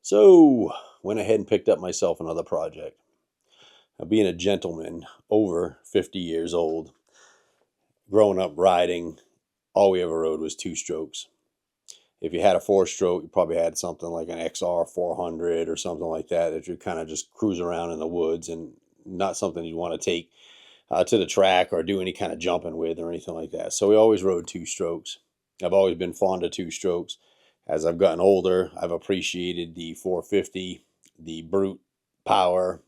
So, went ahead and picked up myself another project. Now, being a gentleman over 50 years old, growing up riding, all we ever rode was two strokes. If you had a four stroke, you probably had something like an XR 400 or something like that you kind of just cruise around in the woods, and not something you'd want to take to the track or do any kind of jumping with or anything like that. So we always rode two strokes. I've always been fond of two strokes. As I've gotten older, I've appreciated the 450, the brute power.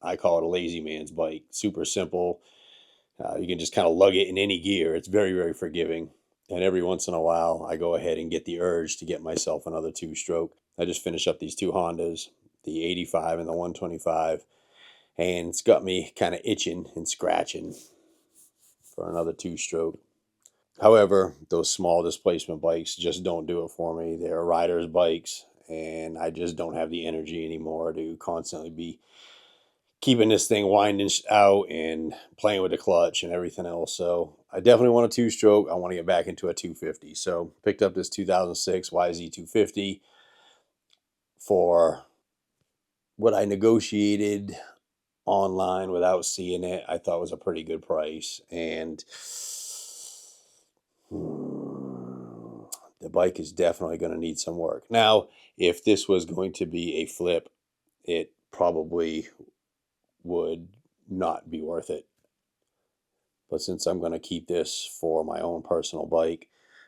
I call it a lazy man's bike. Super simple. You can just kind of lug it in any gear. It's very, very forgiving. And every once in a while, I go ahead and get the urge to get myself another two-stroke. I just finished up these two Hondas, the 85 and the 125. And it's got me kind of itching and scratching for another two-stroke. However, those small displacement bikes just don't do it for me. They're riders' bikes, and I just don't have the energy anymore to constantly be keeping this thing winding out and playing with the clutch and everything else. So I definitely want a two-stroke. I want to get back into a 250. So picked up this 2006 YZ250 for what I negotiated online without seeing it. I thought was a pretty good price. And the bike is definitely going to need some work. Now, if this was going to be a flip, it probably would not be worth it. But since I'm going to keep this for my own personal bike,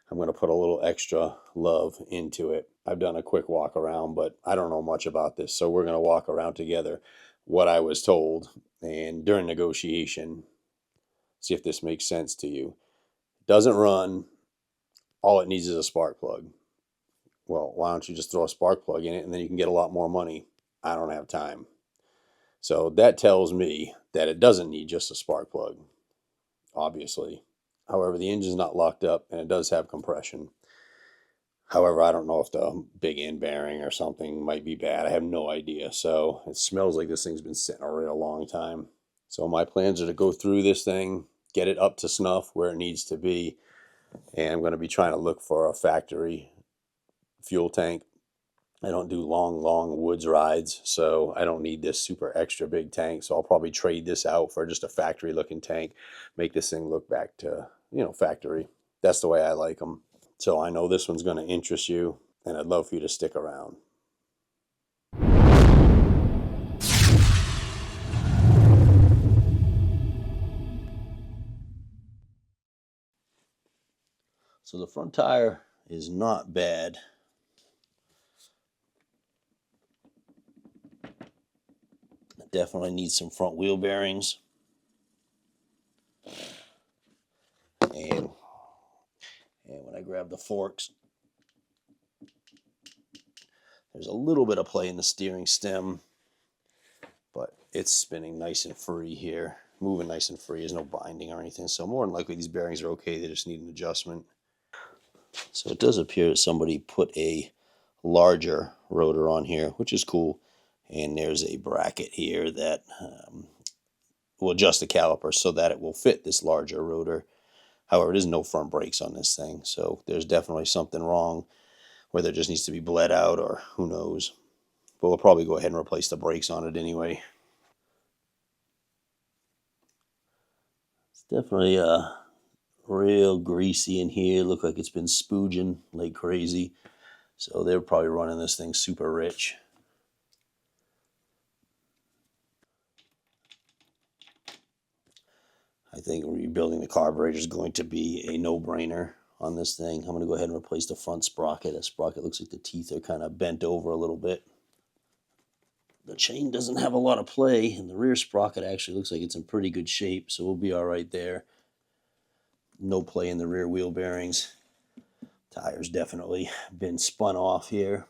I'm going to put a little extra love into it. I've done a quick walk around, but I don't know much about this. So we're going to walk around together what I was told, and during negotiation, see if this makes sense to you. It doesn't run. All it needs is a spark plug. Well, why don't you just throw a spark plug in it and then you can get a lot more money? I don't have time. So that tells me that it doesn't need just a spark plug, obviously. However, the engine's not locked up and it does have compression. However, I don't know if the big end bearing or something might be bad. I have no idea. So it smells like this thing's been sitting a real long time. So my plans are to go through this thing, get it up to snuff where it needs to be. And I'm going to be trying to look for a factory fuel tank. I don't do long woods rides, so I don't need this super extra big tank. So I'll probably trade this out for just a factory looking tank, make this thing look back to, factory. That's the way I like them. So I know this one's going to interest you, and I'd love for you to stick around. So the front tire is not bad. Definitely needs some front wheel bearings. And when I grab the forks, there's a little bit of play in the steering stem, but it's spinning nice and free here. Moving nice and free. There's no binding or anything. So more than likely these bearings are okay. They just need an adjustment. So it does appear that somebody put a larger rotor on here, which is cool. And there's a bracket here that will adjust the caliper so that it will fit this larger rotor. However, there's no front brakes on this thing, so there's definitely something wrong, whether it just needs to be bled out or who knows. But we'll probably go ahead and replace the brakes on it anyway. It's definitely real greasy in here. Look like it's been spooging like crazy. So they're probably running this thing super rich. I think rebuilding the carburetor is going to be a no-brainer on this thing. I'm going to go ahead and replace the front sprocket. The sprocket looks like the teeth are kind of bent over a little bit. The chain doesn't have a lot of play, and the rear sprocket actually looks like it's in pretty good shape, so we'll be all right there. No play in the rear wheel bearings. Tires definitely been spun off here.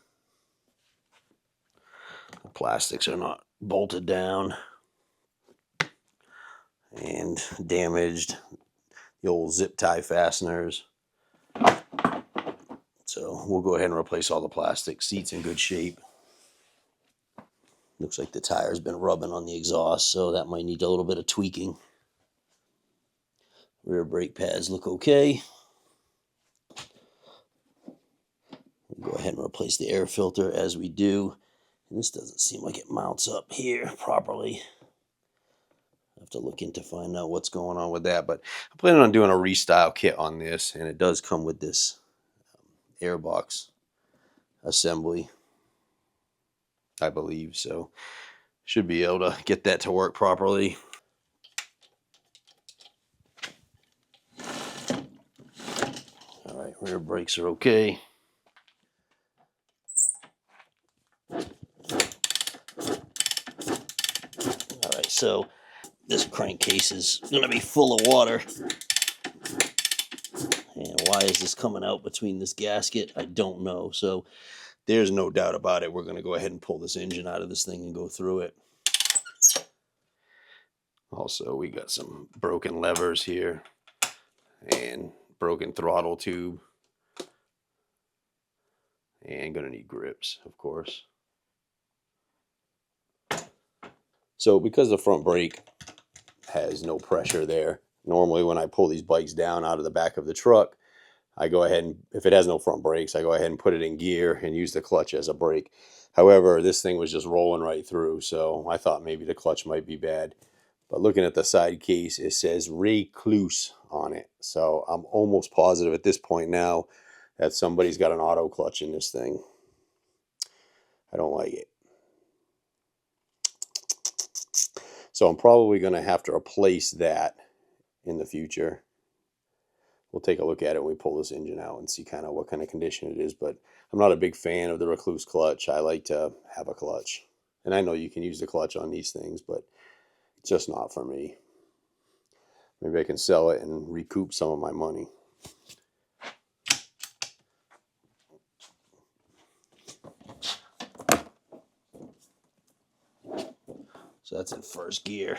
The plastics are not bolted down and damaged. The old zip tie fasteners. So we'll go ahead and replace all the plastic. Seat's in good shape. Looks like the tire's been rubbing on the exhaust, so that might need a little bit of tweaking. Rear brake pads look okay. We'll go ahead and replace the air filter as we do. And this doesn't seem like it mounts up here properly. I have to look into find out what's going on with that. But I'm planning on doing a restyle kit on this, and it does come with this airbox assembly, I believe. So should be able to get that to work properly. All right, rear brakes are okay. All right, so this crankcase is going to be full of water. And why is this coming out between this gasket? I don't know. So there's no doubt about it. We're going to go ahead and pull this engine out of this thing and go through it. Also, we got some broken levers here and broken throttle tube. And going to need grips, of course. So because the front brake has no pressure there, normally when I pull these bikes down out of the back of the truck, I go ahead and, if it has no front brakes, I go ahead and put it in gear and use the clutch as a brake. However, this thing was just rolling right through, so I thought maybe the clutch might be bad. But looking at the side case, it says recluse on it. So I'm almost positive at this point now that somebody's got an auto clutch in this thing. I don't like it. So I'm probably going to have to replace that in the future. We'll take a look at it when we pull this engine out and see kind of what kind of condition it is. But I'm not a big fan of the recluse clutch. I like to have a clutch. And I know you can use the clutch on these things, but it's just not for me. Maybe I can sell it and recoup some of my money. So that's in first gear.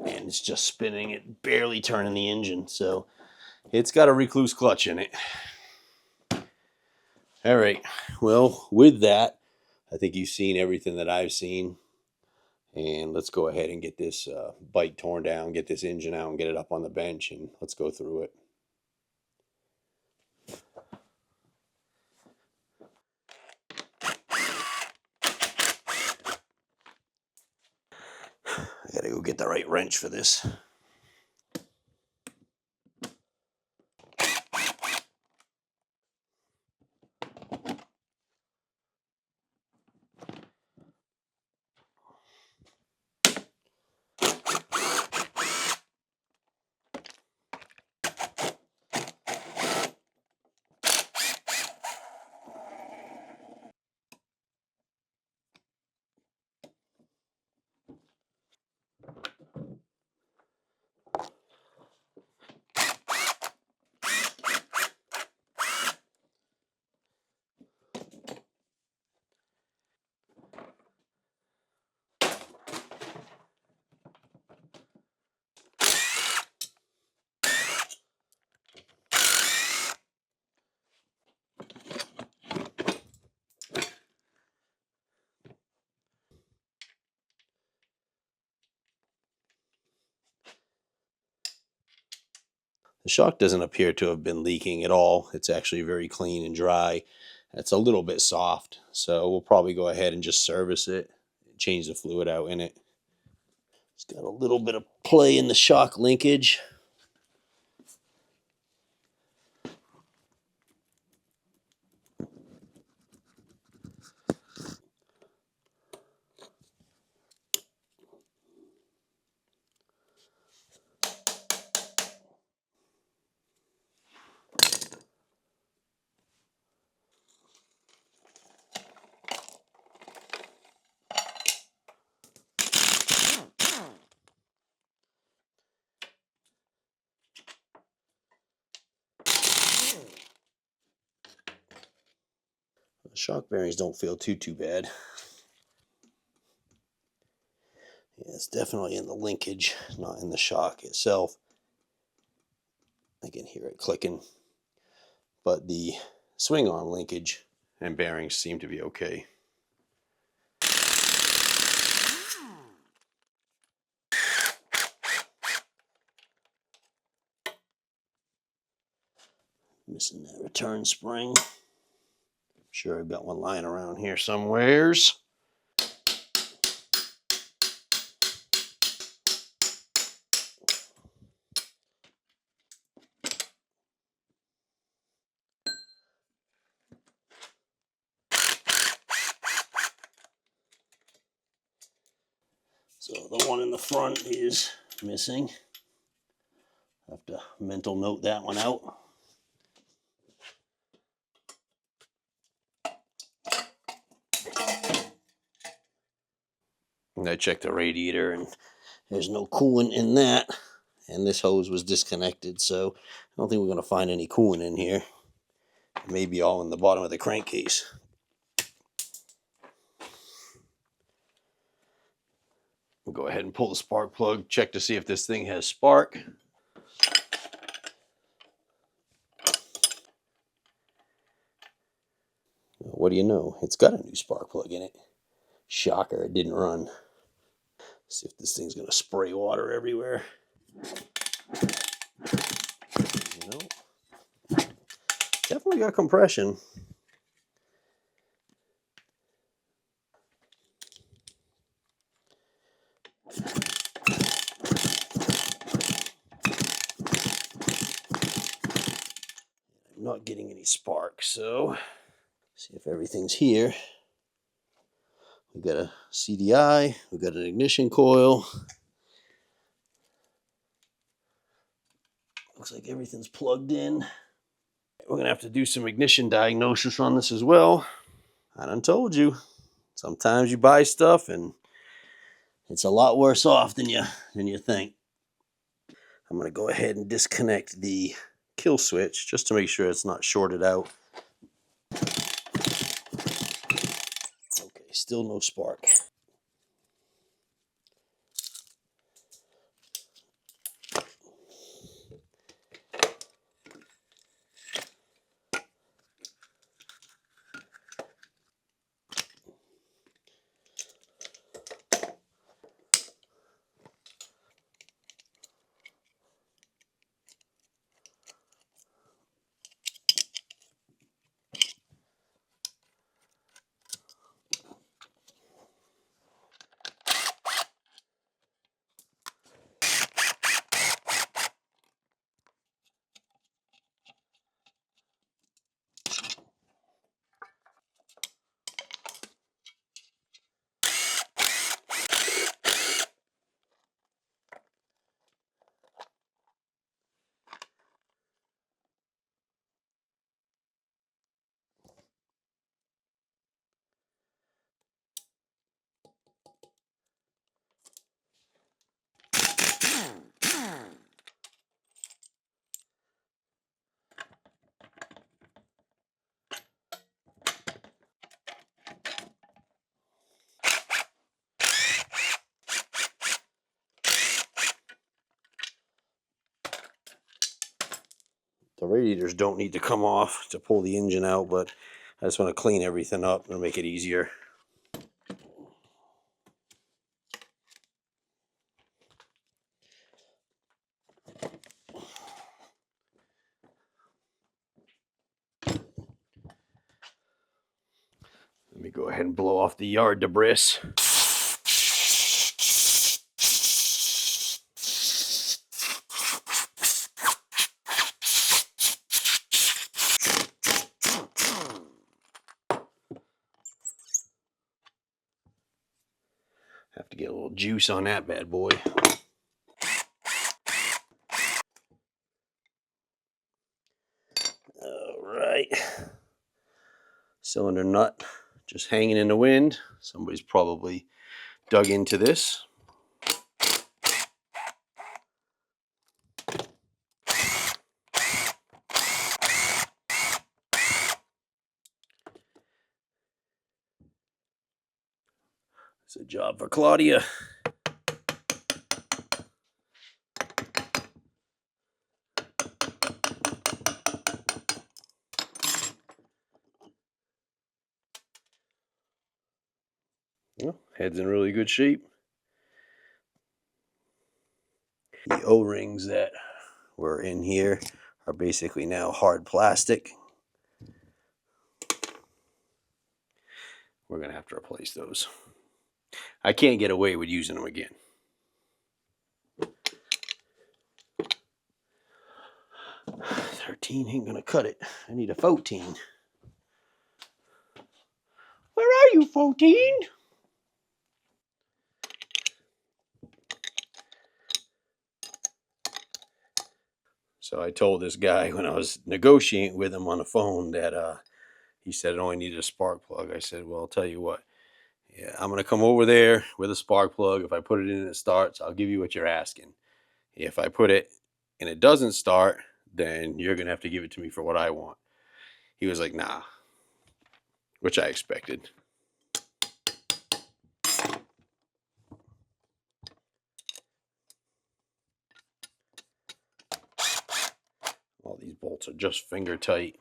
And it's just spinning it, barely turning the engine. So it's got a recluse clutch in it. All right. Well, with that, I think you've seen everything that I've seen. And let's go ahead and get this bike torn down, get this engine out and get it up on the bench, and let's go through it. I gotta go get the right wrench for this. The shock doesn't appear to have been leaking at all. It's actually very clean and dry. It's a little bit soft, so we'll probably go ahead and just service it, change the fluid out in it. It's got a little bit of play in the shock linkage. The shock bearings don't feel too bad. Yeah, it's definitely in the linkage, not in the shock itself. I can hear it clicking. But the swing arm linkage and bearings seem to be okay. Missing that return spring. sure I've got one lying around here somewheres. So the one in the front is missing. I have to mental note that one out. And I checked the radiator and there's no coolant in that. And this hose was disconnected, so I don't think we're going to find any coolant in here. It may be all in the bottom of the crankcase. We'll go ahead and pull the spark plug, check to see if this thing has spark. What do you know? It's got a new spark plug in it. Shocker, it didn't run. See if this thing's going to spray water everywhere. No. Definitely got compression. I'm not getting any spark, so see if everything's here. We've got a CDI, we've got an ignition coil. Looks like everything's plugged in. We're gonna have to do some ignition diagnosis on this as well. I done told you, sometimes you buy stuff and it's a lot worse off than you think. I'm gonna go ahead and disconnect the kill switch just to make sure it's not shorted out. Okay, still no spark. The radiators don't need to come off to pull the engine out, but I just want to clean everything up and make it easier. Let me go ahead and blow off the yard debris. Have to get a little juice on that bad boy. All right. Cylinder nut just hanging in the wind. Somebody's probably dug into this. It's a job for Claudia. Well, head's in really good shape. The O-rings that were in here are basically now hard plastic. we're going to have to replace those. I can't get away with using them again. $13 ain't going to cut it. I need a $14. Where are you, $14? So I told this guy when I was negotiating with him on the phone that he said it only needed a spark plug. I said, well, I'll tell you what. Yeah, I'm going to come over there with a spark plug. If I put it in and it starts, I'll give you what you're asking. If I put it and it doesn't start, then you're going to have to give it to me for what I want. He was like, nah, which I expected. All these bolts are just finger tight.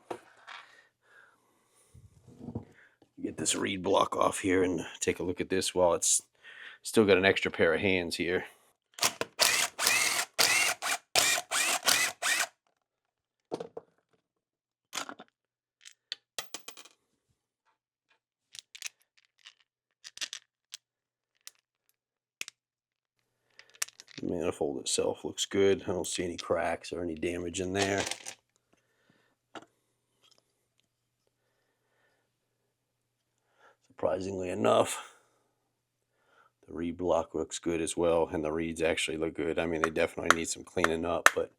Get this reed block off here and take a look at this while it's still got an extra pair of hands here. The manifold itself looks good. I don't see any cracks or any damage in there. Surprisingly enough, the reed block looks good as well, and the reeds actually look good. I mean, they definitely need some cleaning up, but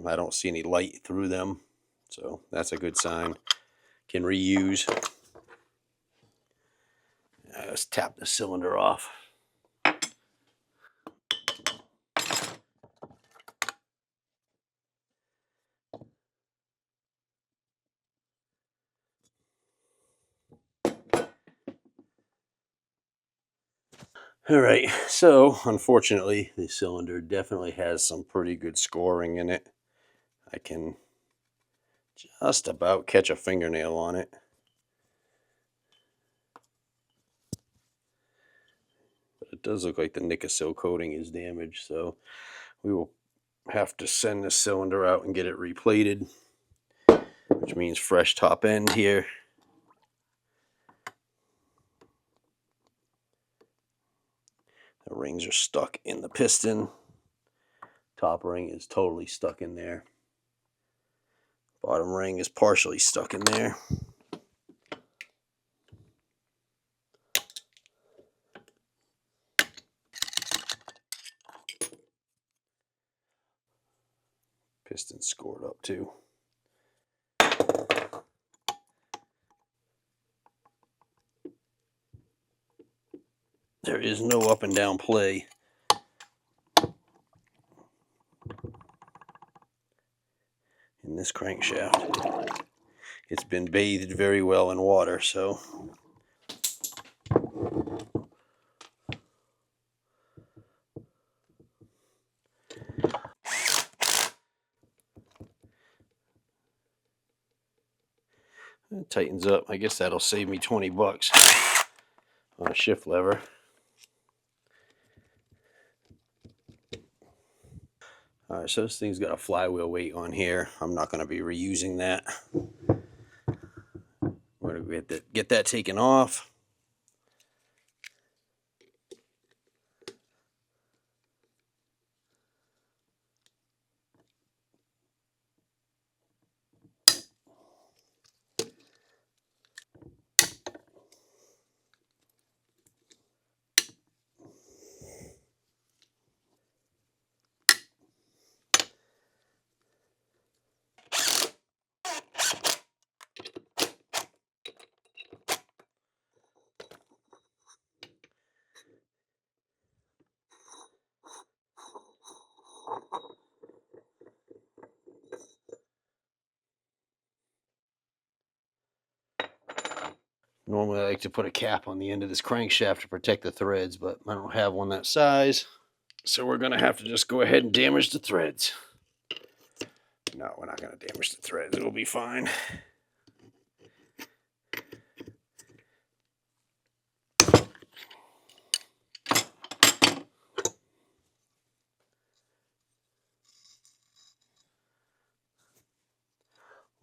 I don't see any light through them, so that's a good sign. Can reuse. Let's tap the cylinder off. All right, so unfortunately, the cylinder definitely has some pretty good scoring in it. I can just about catch a fingernail on it. But it does look like the Nicosil coating is damaged, so we will have to send this cylinder out and get it replated, which means fresh top end here. The rings are stuck in the piston. Top ring is totally stuck in there. Bottom ring is partially stuck in there. Piston's scored up too. There is no up and down play. In this crankshaft. It's been bathed very well in water, so it tightens up. I guess that'll save me 20 bucks on a shift lever. All right, so this thing's got a flywheel weight on here. I'm not going to be reusing that. We're going to get that taken off. Normally I like to put a cap on the end of this crankshaft to protect the threads, but I don't have one that size. So we're going to have to just go ahead and damage the threads. No, we're not going to damage the threads. It'll be fine.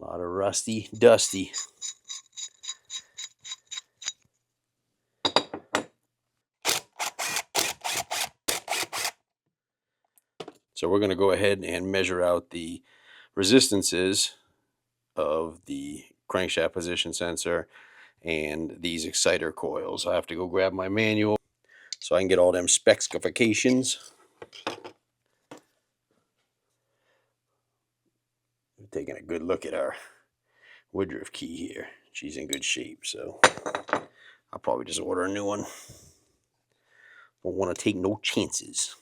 A lot of rusty, dusty. So we're going to go ahead and measure out the resistances of the crankshaft position sensor and these exciter coils. I have to go grab my manual so I can get all them specifications. Taking a good look at our Woodruff key here. She's in good shape, so I'll probably just order a new one. Don't want to take no chances.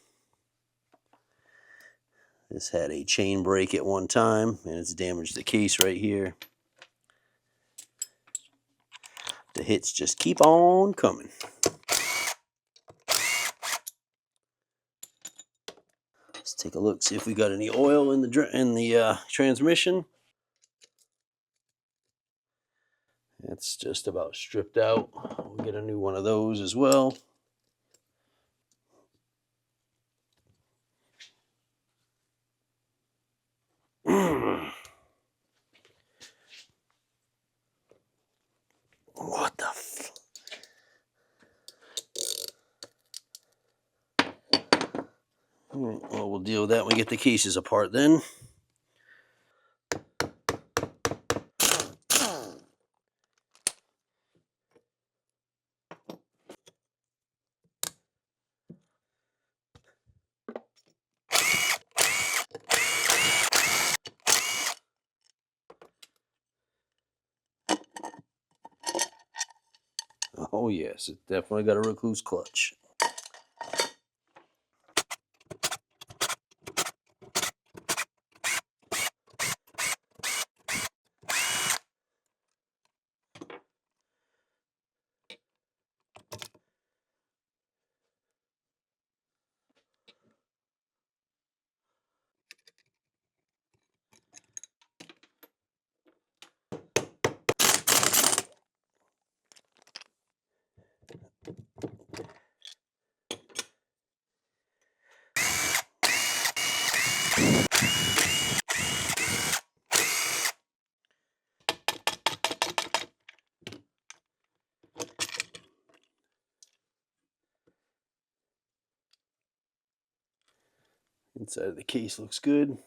This had a chain break at one time, and it's damaged the case right here. The hits just keep on coming. Let's take a look, see if we got any oil in the transmission. It's just about stripped out. We'll get a new one of those as well. What the f... Well, we'll deal with that when we get the cases apart then. Oh yes, it definitely got a recluse clutch. Inside of the case looks good.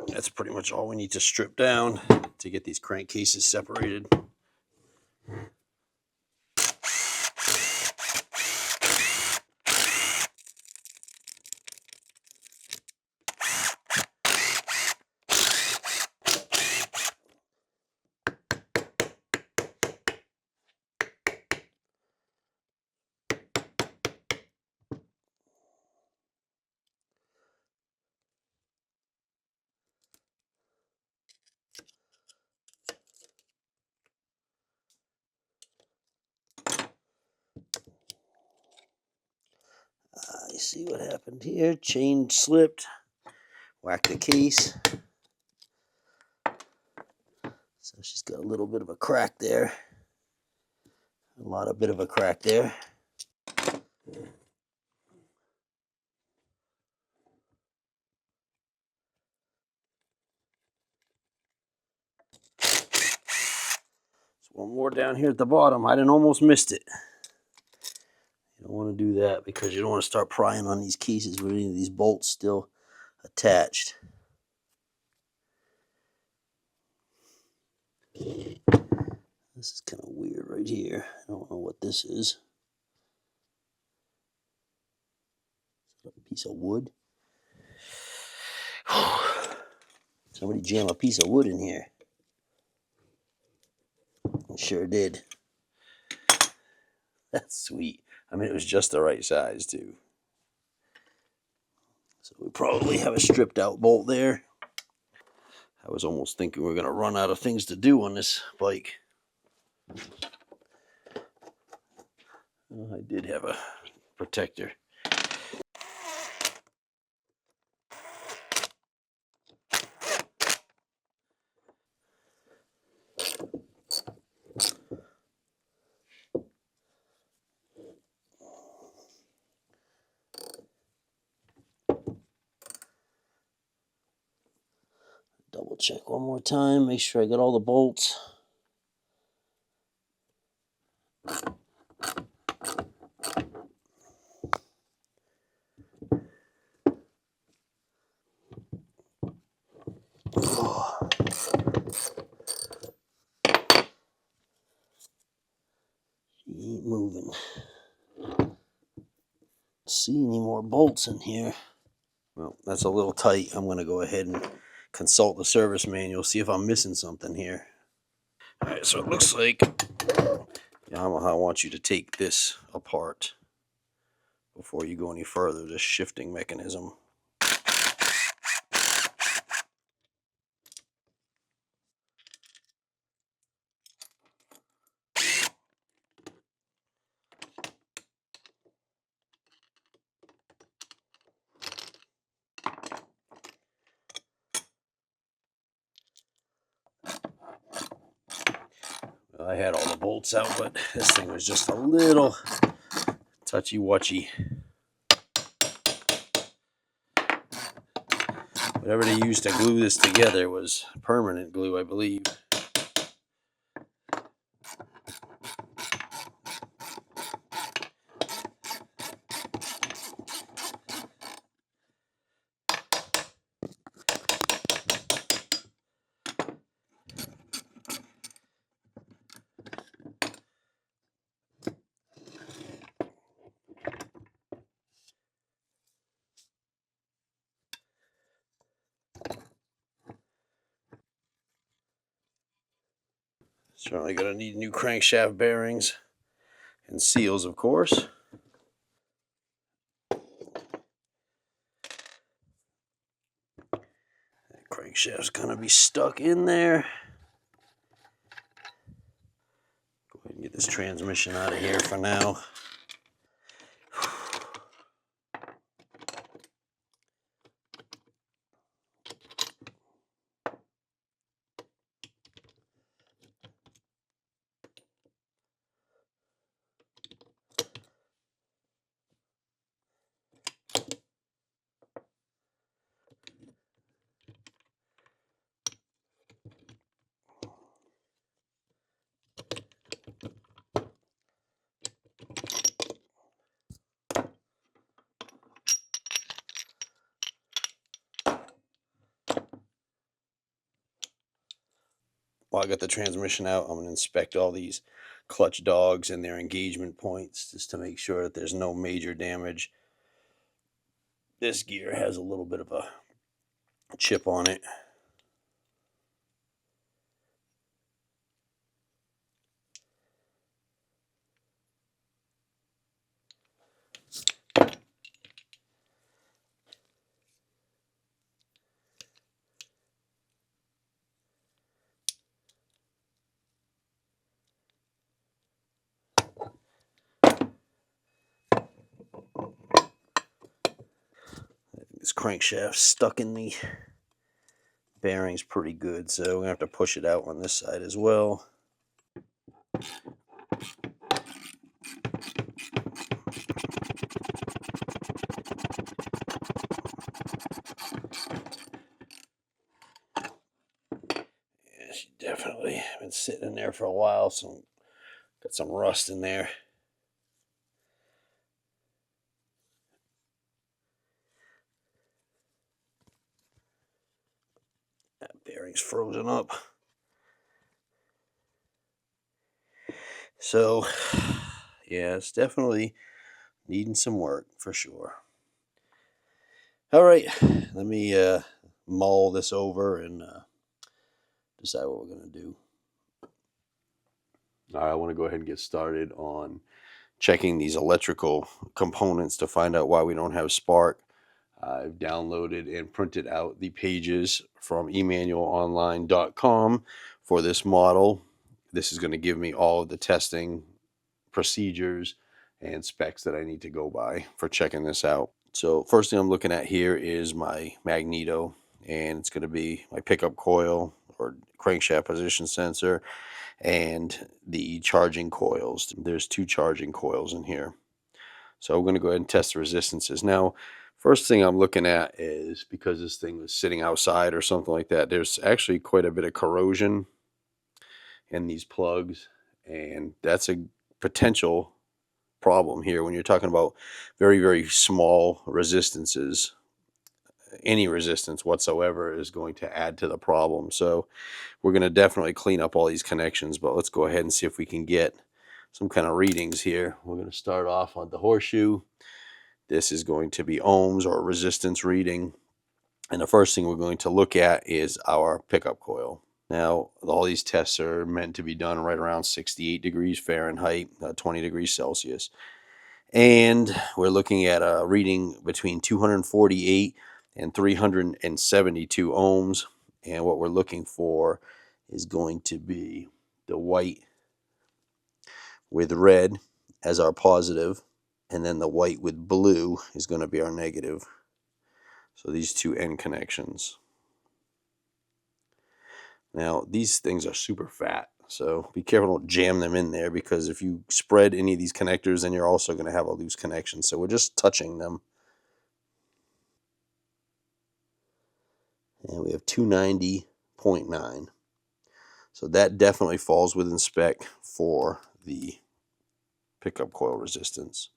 That's pretty much all we need to strip down to get these crankcases separated. You see what happened here? Chain slipped, whacked the case. So she's got a little bit of a crack there. A bit of a crack there. One more down here at the bottom. I didn't almost missed it. You don't want to do that because you don't want to start prying on these cases with any of these bolts still attached. This is kind of weird right right here. I don't know what this is. A piece of wood. Somebody jam a piece of wood in here. I sure did. That's sweet. I mean, it was just the right size, too. So we probably have a stripped out bolt there. I was almost thinking we are going to run out of things to do on this bike. Well, I did have a protector. Double check one more time, make sure I got all the bolts. Oh. She ain't moving. See any more bolts in here? Well, that's a little tight. I'm going to go ahead and consult the service manual, see if I'm missing something here. All right, so it looks like Yamaha wants you to take this apart before you go any further, this shifting mechanism. I had all the bolts out, but this thing was just a little touchy-watchy. Whatever they used to glue this together was permanent glue, I believe. Certainly going to need new crankshaft bearings and seals, of course. That crankshaft's going to be stuck in there. Go ahead and get this transmission out of here for now. While I got the transmission out, I'm going to inspect all these clutch dogs and their engagement points just to make sure that there's no major damage. This gear has a little bit of a chip on it. This crankshaft stuck in the bearings pretty good, so we're going to have to push it out on this side as well. Yeah, she definitely been sitting in there for a while, so got some rust in there. That bearing's frozen up. So, yeah, it's definitely needing some work for sure. All right, let me mull this over and decide what we're going to do. All right, I want to go ahead and get started on checking these electrical components to find out why we don't have spark. I've downloaded and printed out the pages from emmanualonline.com for this model. This is going to give me all of the testing procedures and specs that I need to go by for checking this out. So first thing I'm looking at here is my magneto, and it's going to be my pickup coil or crankshaft position sensor and the charging coils. There's 2 charging coils in here. So we're going to go ahead and test the resistances. Now, first thing I'm looking at is, because this thing was sitting outside or something like that, there's actually quite a bit of corrosion in these plugs, and that's a potential problem here when you're talking about very, very small resistances. Any resistance whatsoever is going to add to the problem. So we're going to definitely clean up all these connections, but let's go ahead and see if we can get some kind of readings here. We're going to start off on the horseshoe. This is going to be ohms or resistance reading. And the first thing we're going to look at is our pickup coil. Now, all these tests are meant to be done right around 68 degrees Fahrenheit, 20 degrees Celsius. And we're looking at a reading between 248 and 372 ohms. And what we're looking for is going to be the white with red as our positive, and then the white with blue is going to be our negative. So these 2 end connections. Now, these things are super fat, so be careful, don't jam them in there, because if you spread any of these connectors, then you're also going to have a loose connection. So we're just touching them. And we have 290.9. So that definitely falls within spec for the pickup coil resistance.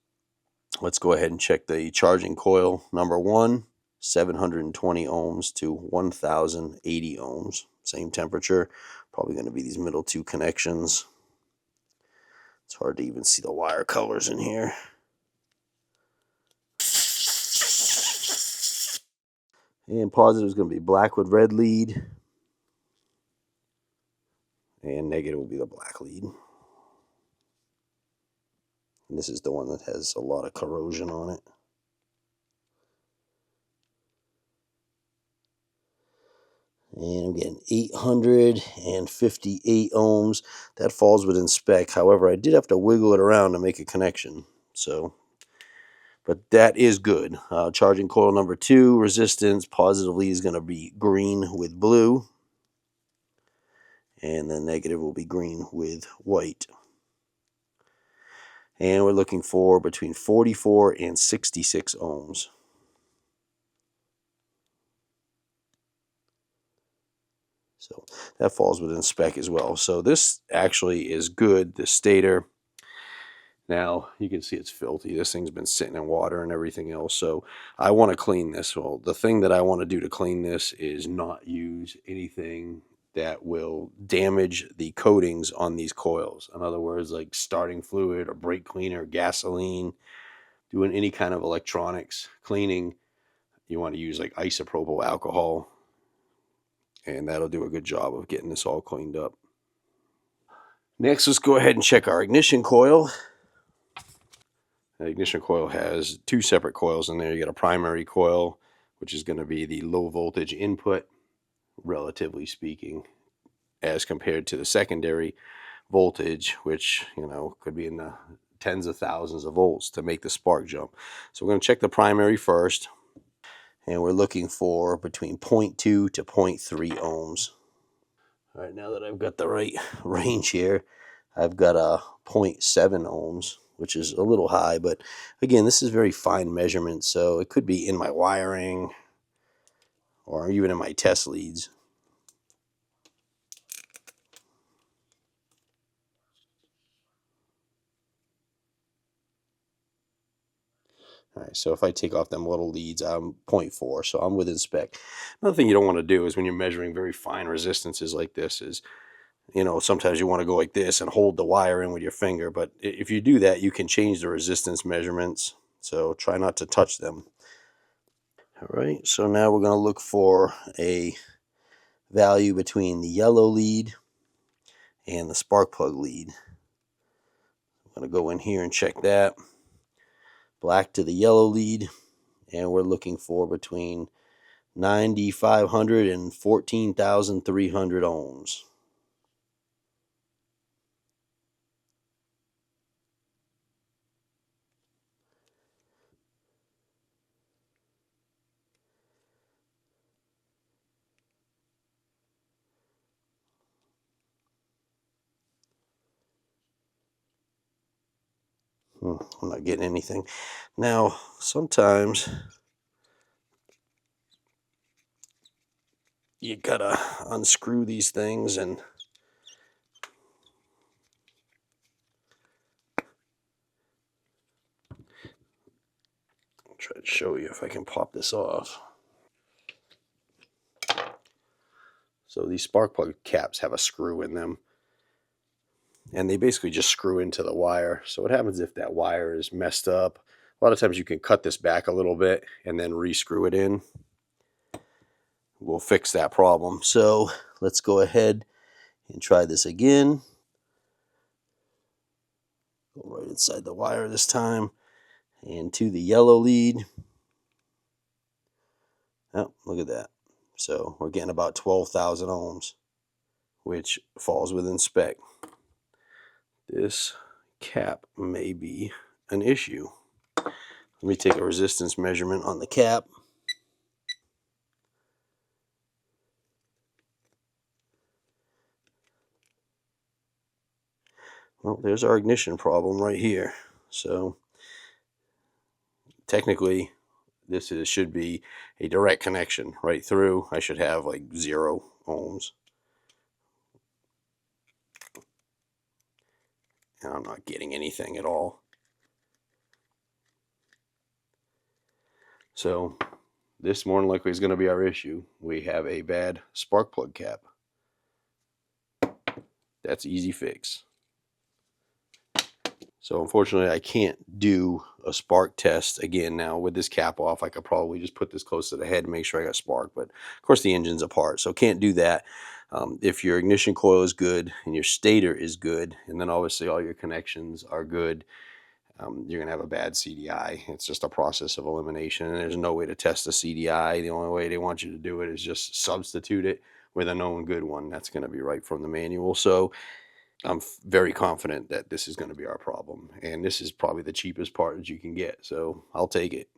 Let's go ahead and check the charging coil number 1. 720 ohms to 1080 ohms. Same temperature. Probably going to be these middle 2 connections. It's hard to even see the wire colors in here. And positive is going to be black with red lead. And negative will be the black lead. And this is the one that has a lot of corrosion on it. And I'm getting 858 ohms. That falls within spec. However, I did have to wiggle it around to make a connection. So, but that is good. Charging coil number 2, resistance positively is going to be green with blue. And the negative will be green with white. And we're looking for between 44 and 66 ohms. So that falls within spec as well. So this actually is good, the stator. Now, you can see it's filthy. This thing's been sitting in water and everything else. So I want to clean this. Well, the thing that I want to do to clean this is not use anything that will damage the coatings on these coils. In other words, like starting fluid or brake cleaner, gasoline, doing any kind of electronics cleaning. You want to use like isopropyl alcohol, and that'll do a good job of getting this all cleaned up. Next, let's go ahead and check our ignition coil. The ignition coil has 2 separate coils in there. You got a primary coil, which is going to be the low voltage input, relatively speaking, as compared to the secondary voltage, which, you know, could be in the tens of thousands of volts to make the spark jump. So we're going to check the primary first, and we're looking for between 0.2 to 0.3 ohms. All right, now that I've got the right range here, I've got a 0.7 ohms, which is a little high, but again, this is very fine measurement, so it could be in my wiring or even in my test leads. All right, so if I take off them little leads, I'm 0.4, so I'm within spec. Another thing you don't want to do is when you're measuring very fine resistances like this is You know, sometimes you want to go like this and hold the wire in with your finger, but if you do that, you can change the resistance measurements. So try not to touch them. All right, so now we're going to look for a value between the yellow lead and the spark plug lead. I'm going to go in here and check that. Black to the yellow lead, and we're looking for between 9,500 and 14,300 ohms. I'm not getting anything. Now, sometimes you gotta unscrew these things and I'll try to show you if I can pop this off. So these spark plug caps have a screw in them, and they basically just screw into the wire. So what happens if that wire is messed up? A lot of times you can cut this back a little bit and then re-screw it in. We'll fix that problem. So let's go ahead and try this again. Go right inside the wire this time, and to the yellow lead. Oh, look at that. So we're getting about 12,000 ohms, which falls within spec. This cap may be an issue. Let me take a resistance measurement on the cap. Well, there's our ignition problem right here. So technically, should be a direct connection right through. I should have like 0 ohms. And I'm not getting anything at all. So this more than likely is going to be our issue. We have a bad spark plug cap. That's easy fix. So unfortunately, I can't do a spark test again now with this cap off. I could probably just put this close to the head and make sure I got spark, but of course the engine's apart, so can't do that. If your ignition coil is good and your stator is good, and then obviously all your connections are good, you're going to have a bad CDI. It's just a process of elimination, and there's no way to test a CDI. The only way they want you to do it is just substitute it with a known good one. That's going to be right from the manual. So I'm very confident that this is going to be our problem, and this is probably the cheapest part that you can get, so I'll take it.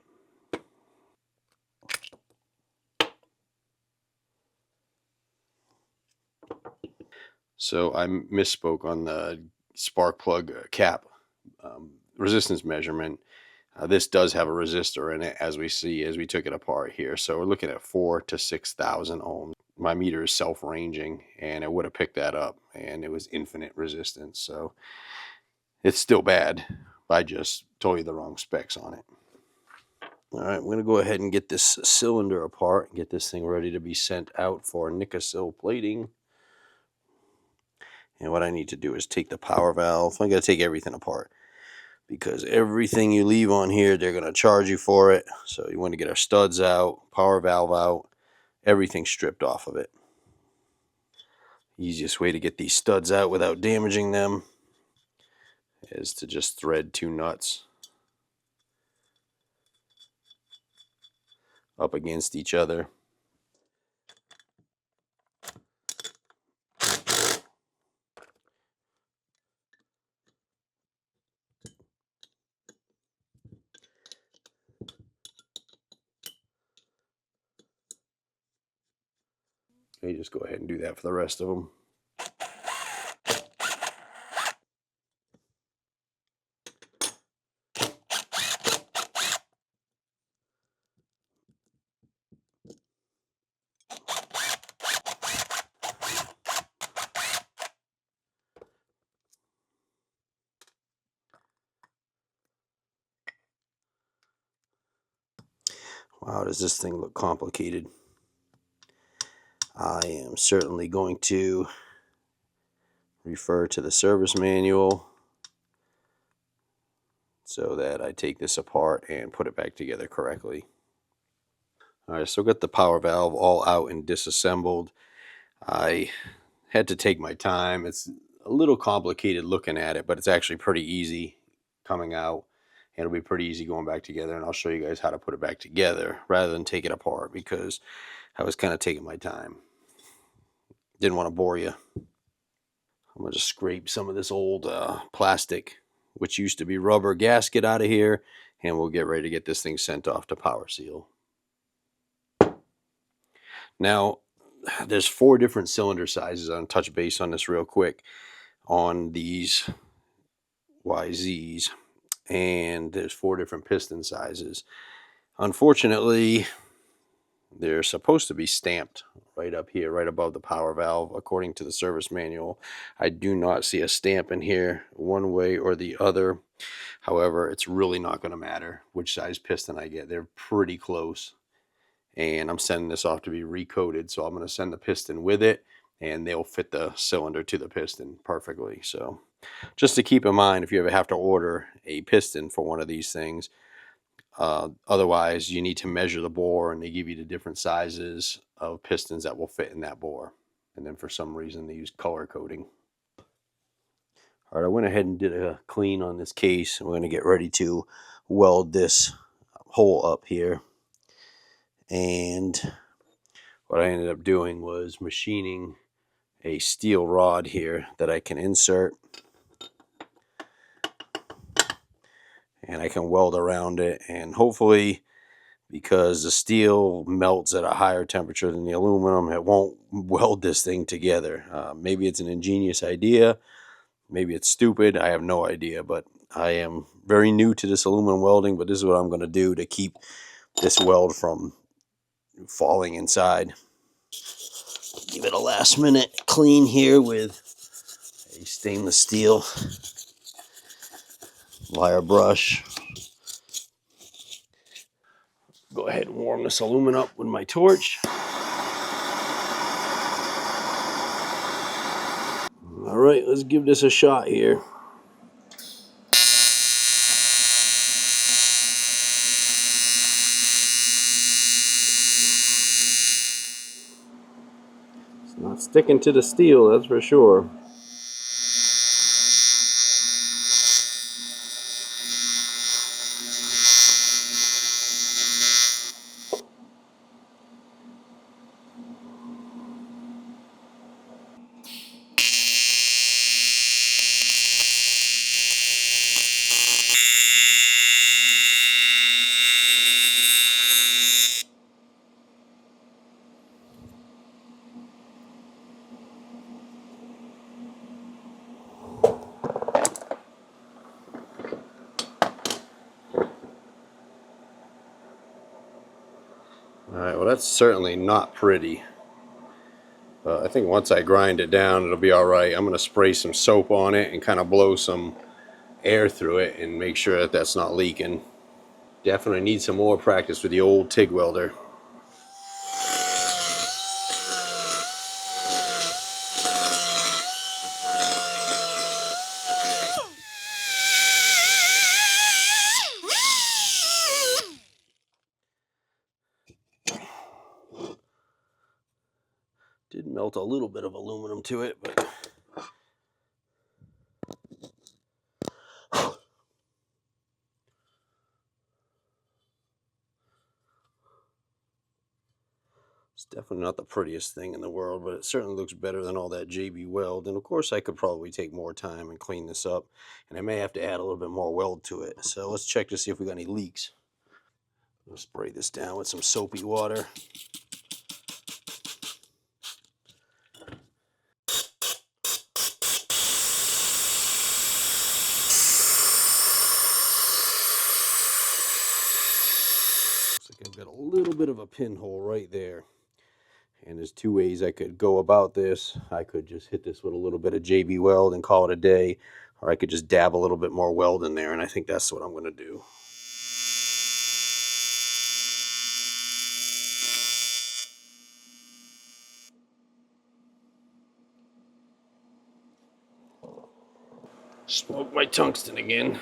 So I misspoke on the spark plug cap resistance measurement. This does have a resistor in it, as we see as we took it apart here. So we're looking at 4,000 to 6,000 ohms. My meter is self-ranging, and it would have picked that up, and it was infinite resistance. So it's still bad. I just told you the wrong specs on it. All right, we're going to go ahead and get this cylinder apart and get this thing ready to be sent out for Nicosil plating. And what I need to do is take the power valve. I'm going to take everything apart, because everything you leave on here, they're going to charge you for it. So you want to get our studs out, power valve out, everything stripped off of it. Easiest way to get these studs out without damaging them is to just thread 2 nuts up against each other. You just go ahead and do that for the rest of them. Wow, does this thing look complicated? I am certainly going to refer to the service manual so that I take this apart and put it back together correctly. Alright, so got the power valve all out and disassembled. I had to take my time. It's a little complicated looking at it, but it's actually pretty easy coming out. It'll be pretty easy going back together, and I'll show you guys how to put it back together rather than take it apart, because I was kind of taking my time. Didn't want to bore you. I'm going to scrape some of this old plastic, which used to be rubber, gasket out of here, and we'll get ready to get this thing sent off to Power Seal. Now, there's 4 different cylinder sizes. I'll touch base on this real quick on these YZs, and there's 4 different piston sizes. Unfortunately, they're supposed to be stamped right up here, right above the power valve, according to the service manual. I do not see a stamp in here one way or the other. However, it's really not going to matter which size piston I get. They're pretty close, and I'm sending this off to be recoated, so I'm going to send the piston with it, and they'll fit the cylinder to the piston perfectly. So just to keep in mind, if you ever have to order a piston for one of these things, otherwise you need to measure the bore, and they give you the different sizes of pistons that will fit in that bore. And then for some reason they use color coding. All right, I went ahead and did a clean on this case. We're going to get ready to weld this hole up here. And what I ended up doing was machining a steel rod here that I can insert, and I can weld around it, and hopefully, because the steel melts at a higher temperature than the aluminum, it won't weld this thing together. Maybe it's an ingenious idea, maybe it's stupid, I have no idea, but I am very new to this aluminum welding, but this is what I'm going to do to keep this weld from falling inside. Give it a last minute clean here with a stainless steel wire brush. Go ahead and warm this aluminum up with my torch. All right, let's give this a shot here. It's not sticking to the steel, that's for sure. Alright, well, that's certainly not pretty. I think once I grind it down, it'll be alright. I'm going to spray some soap on it and kind of blow some air through it and make sure that that's not leaking. Definitely need some more practice with the old TIG welder. Did melt a little bit of aluminum to it, but it's definitely not the prettiest thing in the world, but it certainly looks better than all that JB weld. And of course I could probably take more time and clean this up, and I may have to add a little bit more weld to it. So let's check to see if we got any leaks. I'll spray this down with some soapy water. Looks like I've got a little bit of a pinhole right there. And there's 2 ways I could go about this. I could just hit this with a little bit of JB weld and call it a day, or I could just dab a little bit more weld in there, and I think that's what I'm going to do. Smoke my tungsten again.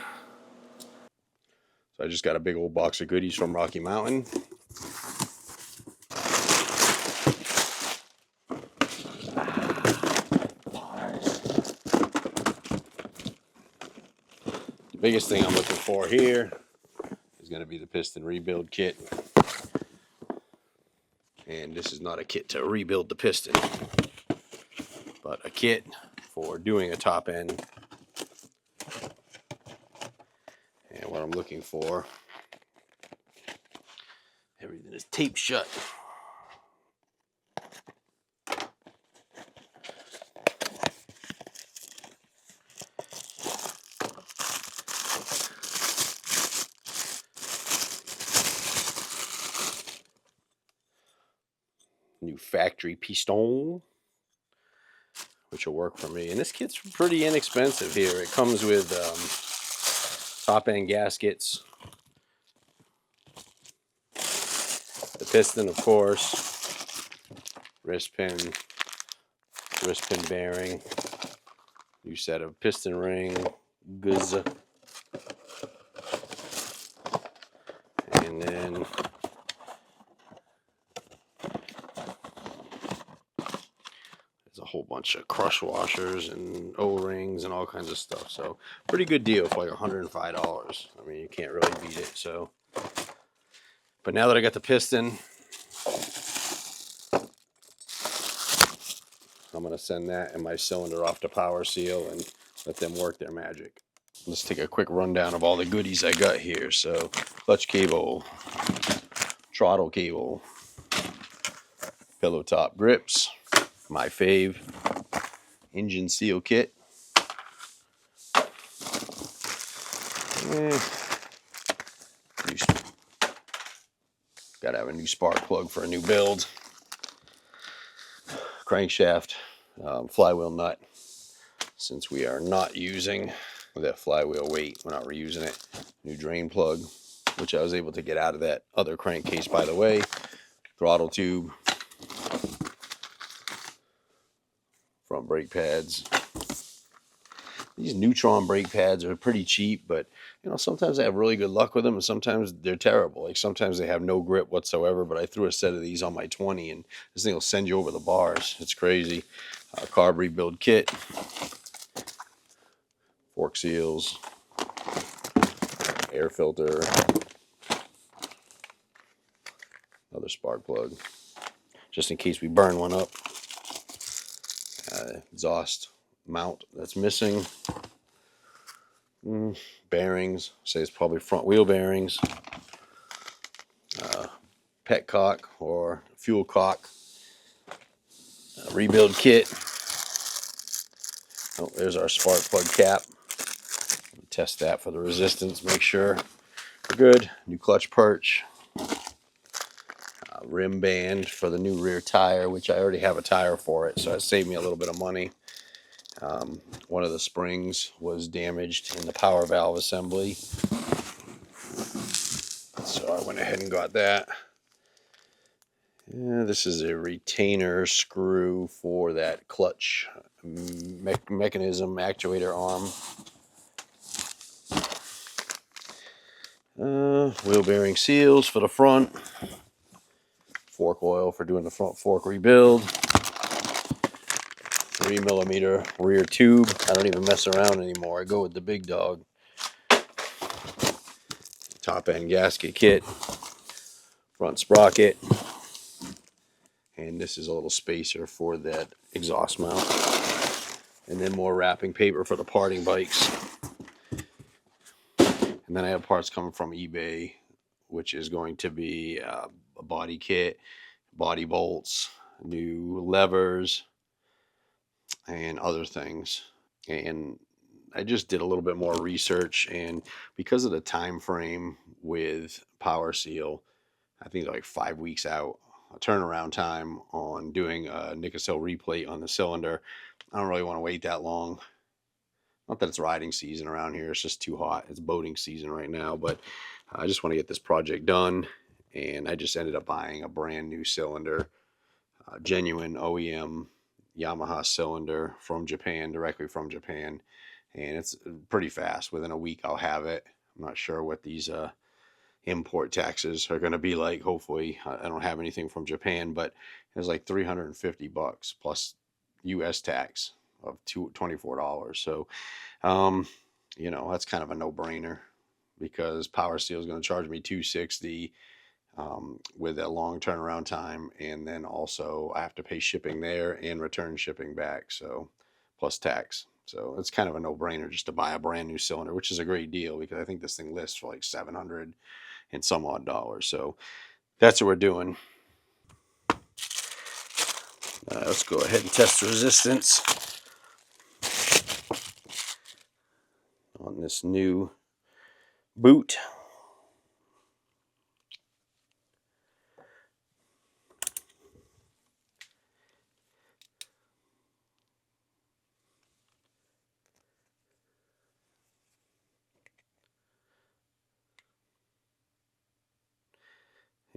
So I just got a big old box of goodies from Rocky Mountain. The biggest thing I'm looking for here is going to be the piston rebuild kit. And this is not a kit to rebuild the piston, but a kit for doing a top end. And what I'm looking for, everything is taped shut. New factory piston, which will work for me. And this kit's pretty inexpensive here. It comes with top end gaskets, the piston, of course, wrist pin bearing, new set of piston ring, goods, and then a whole bunch of crush washers and O-rings and all kinds of stuff. So pretty good deal for like $105. I mean, you can't really beat it. So, but now that I got the piston, I'm going to send that and my cylinder off to Power Seal and let them work their magic. Let's take a quick rundown of all the goodies I got here. So clutch cable, throttle cable, pillow top grips, my fave, engine seal kit, gotta have a new spark plug for a new build, crankshaft, flywheel nut, since we are not using that flywheel weight, we're not reusing it, new drain plug, which I was able to get out of that other crankcase, by the way, throttle tube, front brake pads. These Neutron brake pads are pretty cheap, but you know, sometimes I have really good luck with them and sometimes they're terrible. Like sometimes they have no grip whatsoever, but I threw a set of these on my 20 and this thing will send you over the bars. It's crazy. Carb rebuild kit, fork seals, air filter, another spark plug, just in case we burn one up. Exhaust mount that's missing. Bearings, say it's probably front wheel bearings. Petcock or fuel cock. Rebuild kit. Oh, there's our spark plug cap. Test that for the resistance, make sure we're good. New clutch perch. Rim band for the new rear tire, which I already have a tire for it, so it saved me a little bit of money. One of the springs was damaged in the power valve assembly, so I went ahead and got that. This is a retainer screw for that clutch mechanism actuator arm. Wheel bearing seals for the front. Fork oil for doing the front fork rebuild. 3mm rear tube. I don't even mess around anymore. I go with the big dog. Top end gasket kit. Front sprocket. And this is a little spacer for that exhaust mount. And then more wrapping paper for the parting bikes. And then I have parts coming from eBay, which is going to be a body kit, body bolts, new levers, and other things. And I just did a little bit more research, and because of the time frame with Power Seal, I think like 5 weeks out, a turnaround time on doing a Nicocell replate on the cylinder. I don't really want to wait that long. Not that it's riding season around here, it's just too hot. It's boating season right now, but I just want to get this project done, and I just ended up buying a brand new cylinder, genuine OEM Yamaha cylinder from Japan, directly from Japan, and it's pretty fast. Within a week I'll have it. I'm not sure what these import taxes are going to be like. Hopefully I don't have anything from Japan, but it's like $350 plus US tax of $24. So you know, that's kind of a no-brainer, because Power Steel is going to charge me $260 with a long turnaround time, and then also I have to pay shipping there and return shipping back, so plus tax. So it's kind of a no-brainer just to buy a brand new cylinder, which is a great deal, because I think this thing lists for like 700 and some odd dollars. So that's what we're doing. Let's go ahead and test the resistance on this new boot.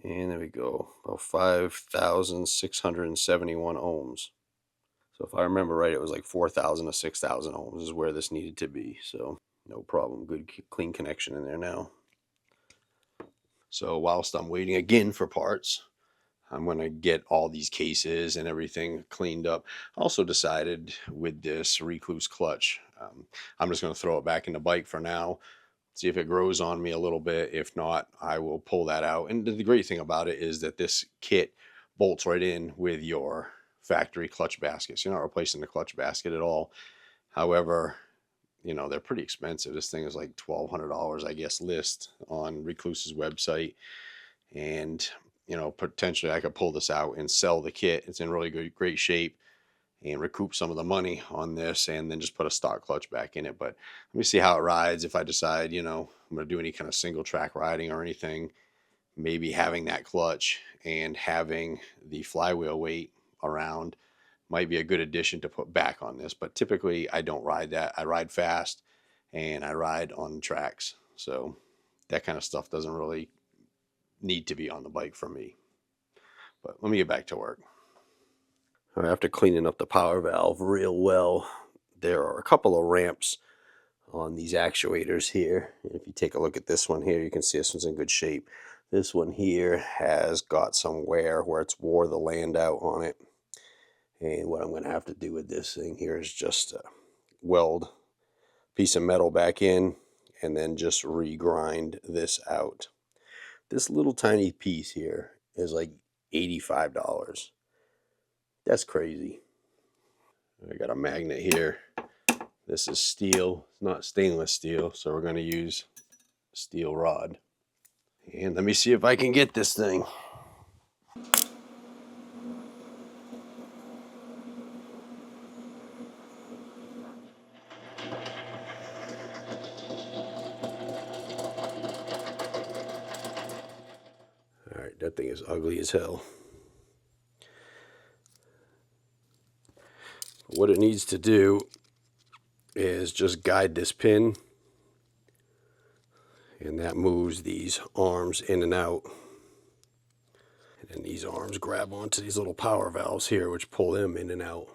And there we go, about 5,671 ohms. So if I remember right, it was like 4,000 to 6,000 ohms is where this needed to be. So no problem, good clean connection in there now. So whilst I'm waiting again for parts, I'm going to get all these cases and everything cleaned up. I also decided with this recluse clutch, I'm just going to throw it back in the bike for now. See if it grows on me a little bit. If not, I will pull that out. And the great thing about it is that this kit bolts right in with your factory clutch basket. So you're not replacing the clutch basket at all. However, you know, they're pretty expensive. This thing is like $1,200, I guess, list on Recluse's website. And, you know, potentially I could pull this out and sell the kit. It's in really great shape, and recoup some of the money on this, and then just put a stock clutch back in it. But let me see how it rides. If I decide, you know, I'm going to do any kind of single track riding or anything, maybe having that clutch and having the flywheel weight around might be a good addition to put back on this. But typically I don't ride that. I ride fast and I ride on tracks. So that kind of stuff doesn't really need to be on the bike for me. But let me get back to work. After cleaning up the power valve real well, there are a couple of ramps on these actuators here. If you take a look at this one here, you can see this one's in good shape. This one here has got some wear where it's wore the land out on it. And what I'm going to have to do with this thing here is just weld a piece of metal back in and then just regrind this out. This little tiny piece here is like $85. That's crazy. I got a magnet here. This is steel, it's not stainless steel, so we're going to use steel rod. And let me see if I can get this thing. Alright, that thing is ugly as hell. What it needs to do is just guide this pin, and that moves these arms in and out. And then these arms grab onto these little power valves here, which pull them in and out.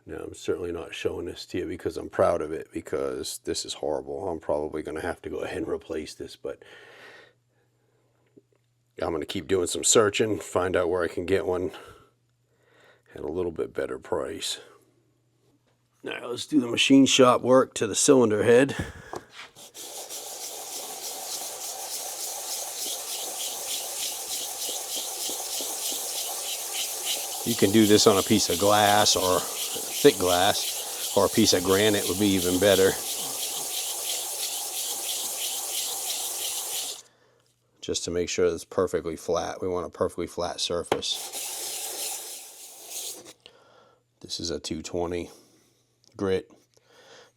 Now, I'm certainly not showing this to you because I'm proud of it, because this is horrible. I'm probably going to have to go ahead and replace this, but I'm going to keep doing some searching, find out where I can get one at a little bit better price. Now, let's do the machine shop work to the cylinder head. You can do this on a piece of glass, or thick glass, or a piece of granite would be even better. Just to make sure it's perfectly flat. We want a perfectly flat surface. This is a 220 grit.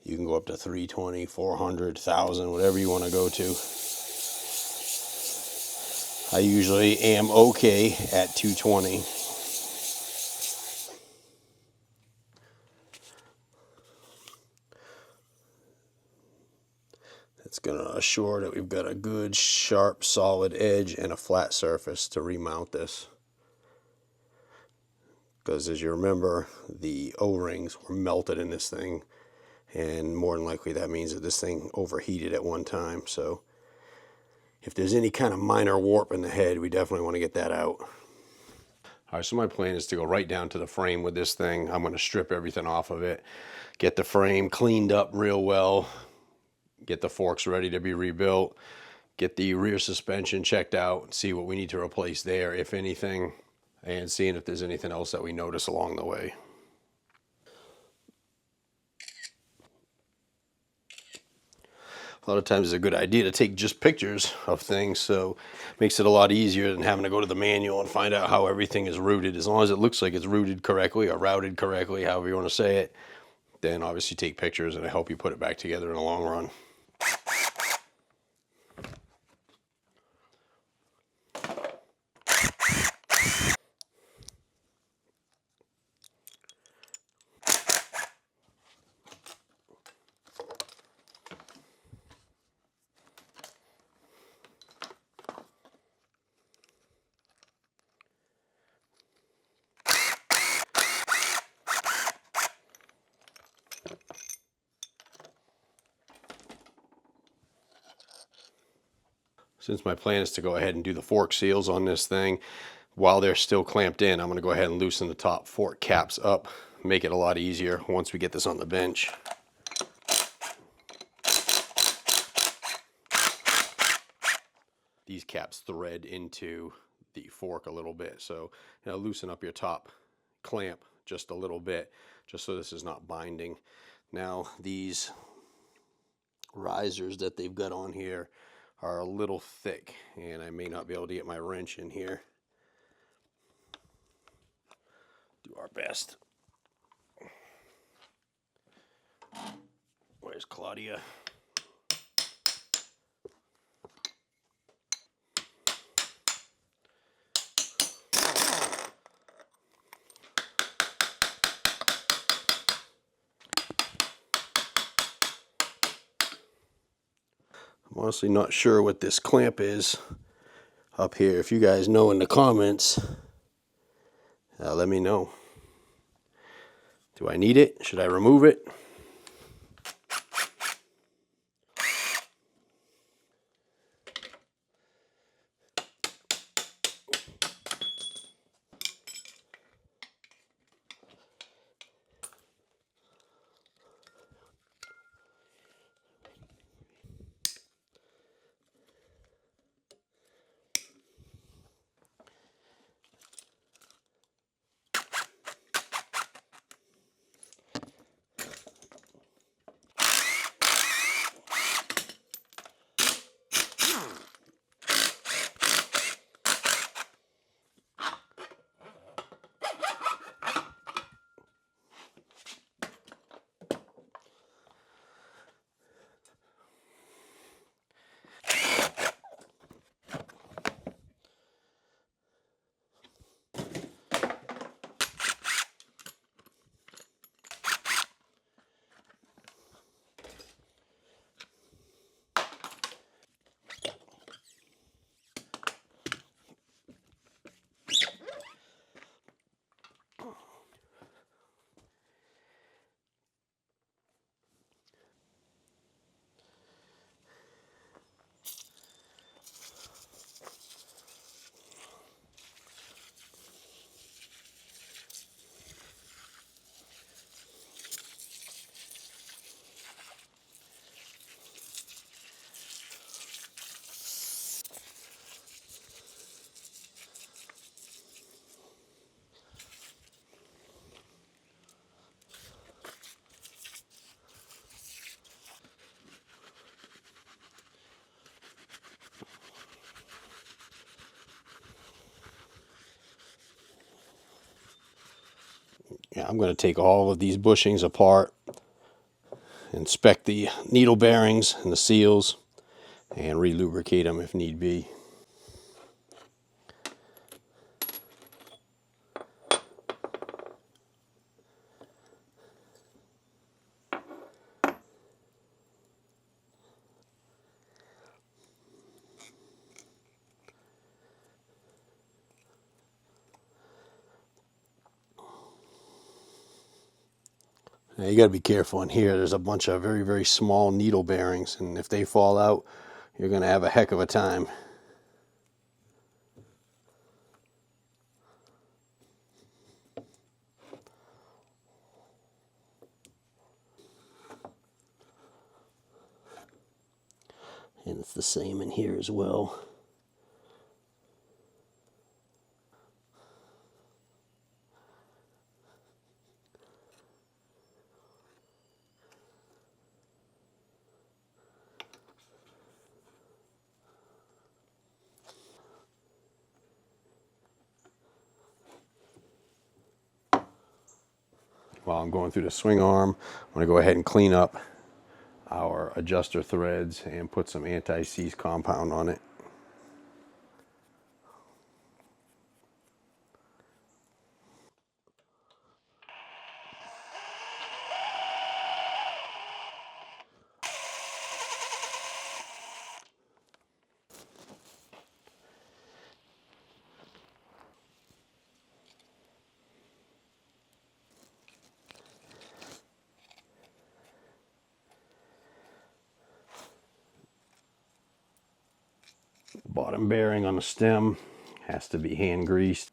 You can go up to 320, 400, 1,000, whatever you want to go to. I usually am okay at 220. It's going to assure that we've got a good, sharp, solid edge and a flat surface to remount this. Because as you remember, the O-rings were melted in this thing And more than likely that means that this thing overheated at one time. So if there's any kind of minor warp in the head, we definitely want to get that out. All right, so my plan is to go right down to the frame with this thing. I'm going to strip everything off of it, get the frame cleaned up real well, get the forks ready to be rebuilt, get the rear suspension checked out, see what we need to replace there, if anything, and seeing if there's anything else that we notice along the way. A lot of times it's a good idea to take just pictures of things, so it makes it a lot easier than having to go to the manual and find out how everything is routed. As long as it looks like it's routed correctly or routed correctly, however you want to say it, then obviously take pictures and it'll help you put it back together in the long run. Since my plan is to go ahead and do the fork seals on this thing, while they're still clamped in, I'm going to go ahead and loosen the top fork caps up, make it a lot easier once we get this on the bench. These caps thread into the fork a little bit, so loosen up your top clamp just a little bit, just so this is not binding. Now these risers that they've got on here are a little thick, and I may not be able to get my wrench in here. Do our best. Where's Claudia? I'm honestly not sure what this clamp is up here. If you guys know in the comments, let me know. Do I need it? Should I remove it? Yeah, I'm going to take all of these bushings apart, inspect the needle bearings and the seals, and re-lubricate them if need be. Now you got to be careful in here. There's a bunch of very, very small needle bearings, and if they fall out, you're going to have a heck of a time. And it's the same in here as well. While I'm going through the swing arm, I'm going to go ahead and clean up our adjuster threads and put some anti-seize compound on it. Bottom bearing on the stem has to be hand greased.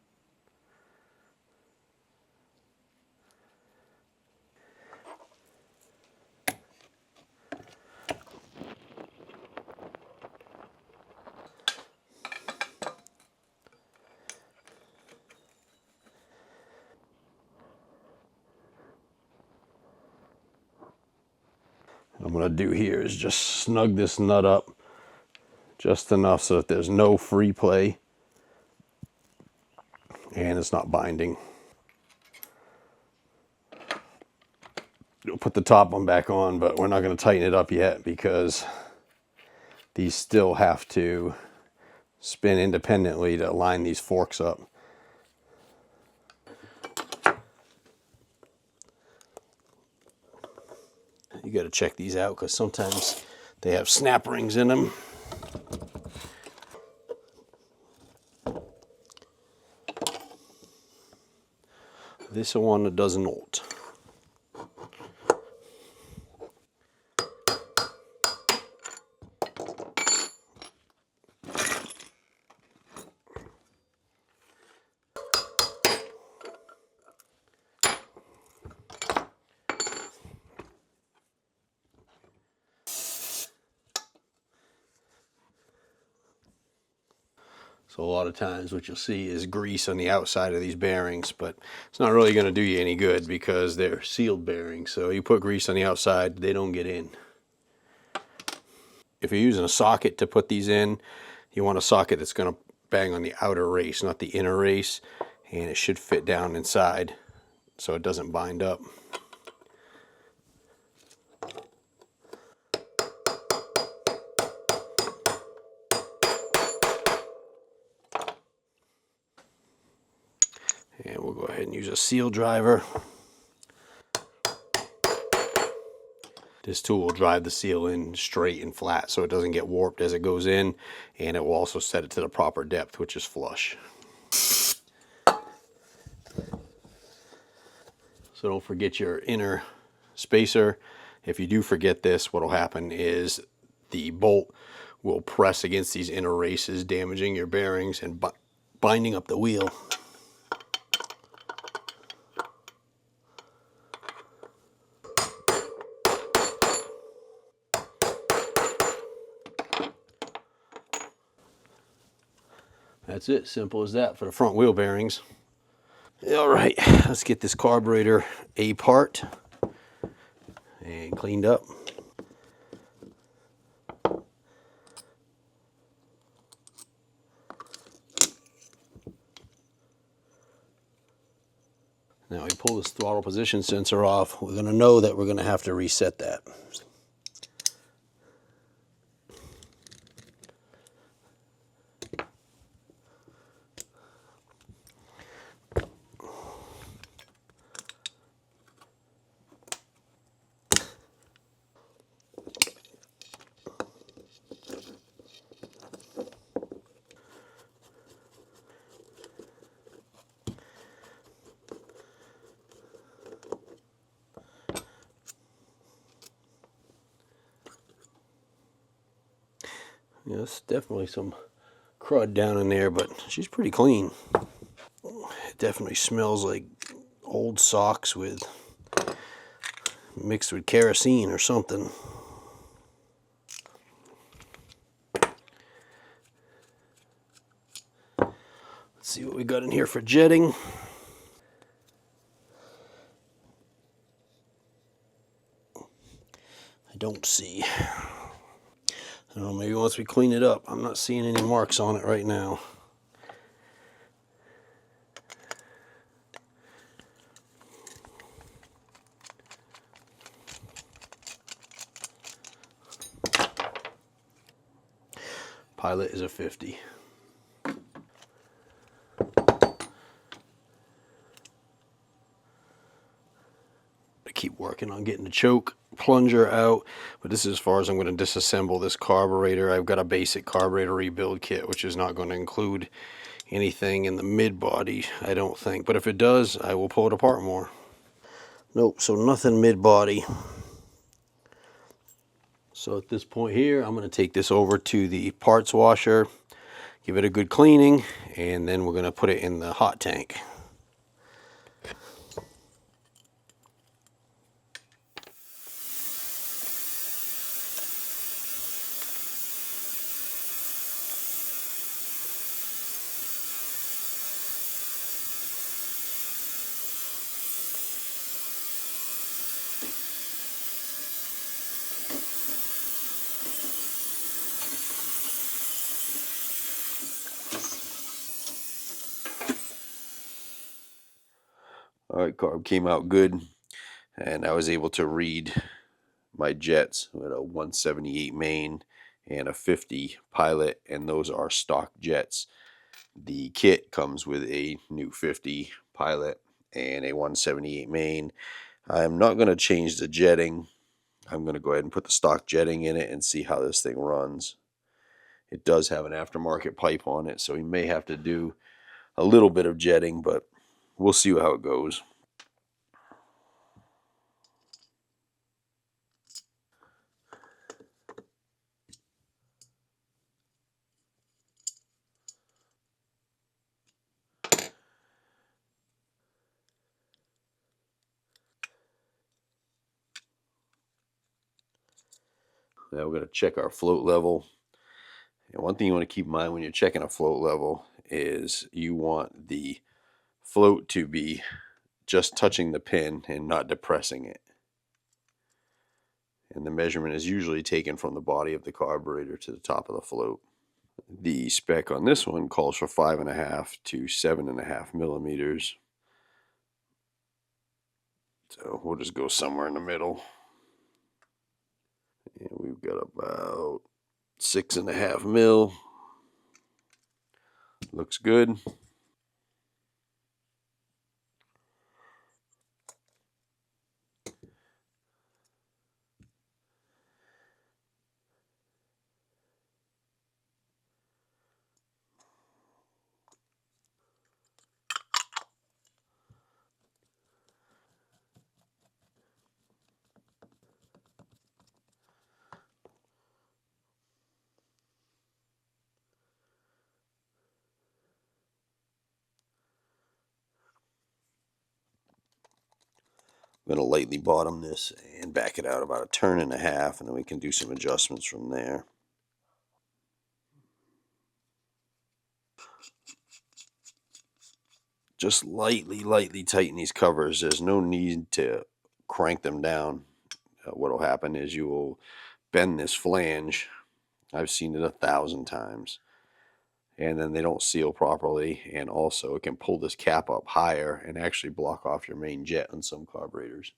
What I'm going to do here is just snug this nut up just enough so that there's no free play and it's not binding. We'll put the top one back on, but we're not going to tighten it up yet because these still have to spin independently to line these forks up. You got to check these out because sometimes they have snap rings in them. This one does not. So a lot of times what you'll see is grease on the outside of these bearings, but it's not really going to do you any good because they're sealed bearings. So you put grease on the outside, they don't get in. If you're using a socket to put these in, you want a socket that's going to bang on the outer race, not the inner race, and it should fit down inside so it doesn't bind up. And we'll go ahead and use a seal driver. This tool will drive the seal in straight and flat so it doesn't get warped as it goes in, and it will also set it to the proper depth, which is flush. So don't forget your inner spacer. If you do forget this, what will happen is the bolt will press against these inner races, damaging your bearings and binding up the wheel. That's it, simple as that for the front wheel bearings. All right, let's get this carburetor apart and cleaned up. Now we pull this throttle position sensor off, we're going to know that we're going to have to reset that. Yes, definitely some crud down in there, but she's pretty clean. It definitely smells like old socks with mixed with kerosene or something. Let's see what we got in here for jetting. I don't see. I don't know, maybe once we clean it up. I'm not seeing any marks on it right now. Pilot is a 50. I keep working on getting the choke plunger out, but this is as far as I'm going to disassemble this carburetor. I've got a basic carburetor rebuild kit, which is not going to include anything in the mid body, I don't think, but if it does, I will pull it apart more. Nope, so nothing mid body. So at this point here, I'm going to take this over to the parts washer, give it a good cleaning, and then we're going to put it in the hot tank. All right, carb came out good, and I was able to read my jets with a 178 main and a 50 pilot, and those are stock jets. The kit comes with a new 50 pilot and a 178 main. I'm not going to change the jetting. I'm going to go ahead and put the stock jetting in it and see how this thing runs. It does have an aftermarket pipe on it, so we may have to do a little bit of jetting, but we'll see how it goes. Now we're going to check our float level. And one thing you want to keep in mind when you're checking a float level is you want the float to be just touching the pin and not depressing it. And the measurement is usually taken from the body of the carburetor to the top of the float. The spec on this one calls for 5.5 to 7.5 millimeters. So we'll just go somewhere in the middle. And we've got about 6.5 mil. Looks good. I'm going to lightly bottom this and back it out about a turn and a half, and then we can do some adjustments from there. Just lightly tighten these covers. There's no need to crank them down. What will happen is you will bend this flange. I've seen it 1,000 times. And then they don't seal properly, and also it can pull this cap up higher and actually block off your main jet on some carburetors.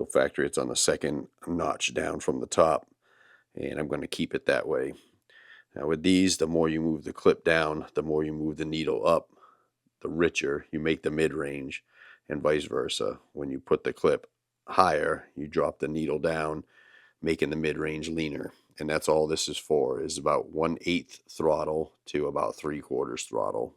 So factory, it's on the second notch down from the top, and I'm going to keep it that way. Now with these, the more you move the clip down, the more you move the needle up, the richer you make the mid-range, and vice versa. When you put the clip higher, you drop the needle down, making the mid-range leaner. And that's all this is for, is about 1/8 throttle to about 3/4 throttle.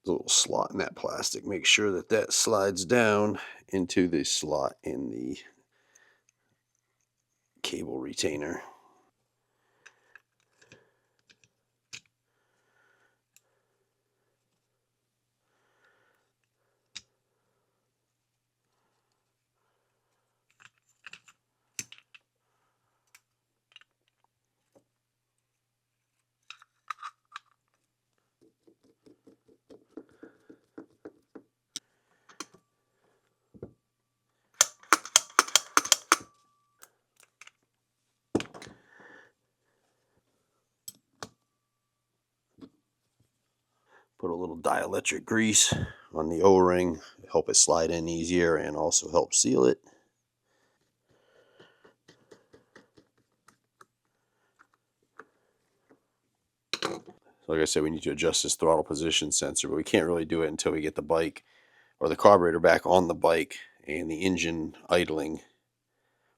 A little slot in that plastic. Make sure that that slides down into the slot in the cable retainer. Put a little dielectric grease on the O-ring, help it slide in easier and also help seal it. So like I said, we need to adjust this throttle position sensor, but we can't really do it until we get the bike or the carburetor back on the bike and the engine idling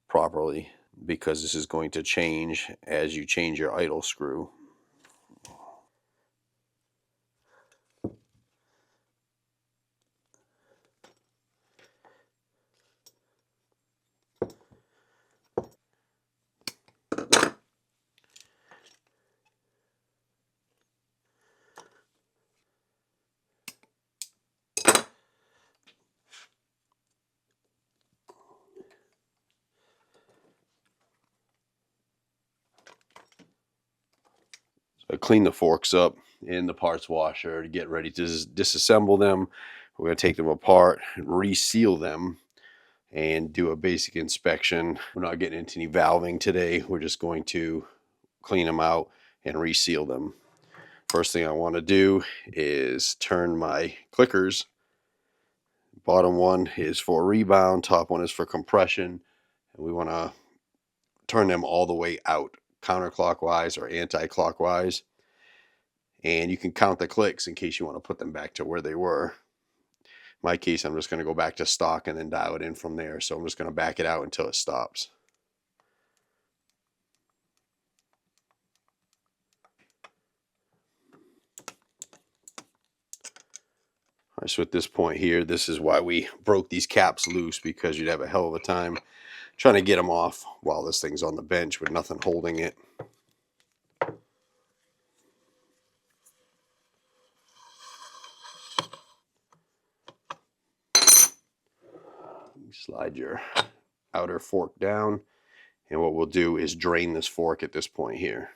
properly, because this is going to change as you change your idle screw. I clean the forks up in the parts washer to get ready to disassemble them. We're going to take them apart, reseal them, and do a basic inspection. We're not getting into any valving today. We're just going to clean them out and reseal them. First thing I want to do is turn my clickers. Bottom one is for rebound, top one is for compression, and we want to turn them all the way out, counterclockwise or anti-clockwise. And you can count the clicks in case you want to put them back to where they were. In my case, I'm just going to go back to stock and then dial it in from there. So I'm just going to back it out until it stops. All right, so at this point here, this is why we broke these caps loose, because you'd have a hell of a time trying to get them off while this thing's on the bench with nothing holding it. Slide your outer fork down, and what we'll do is drain this fork at this point here.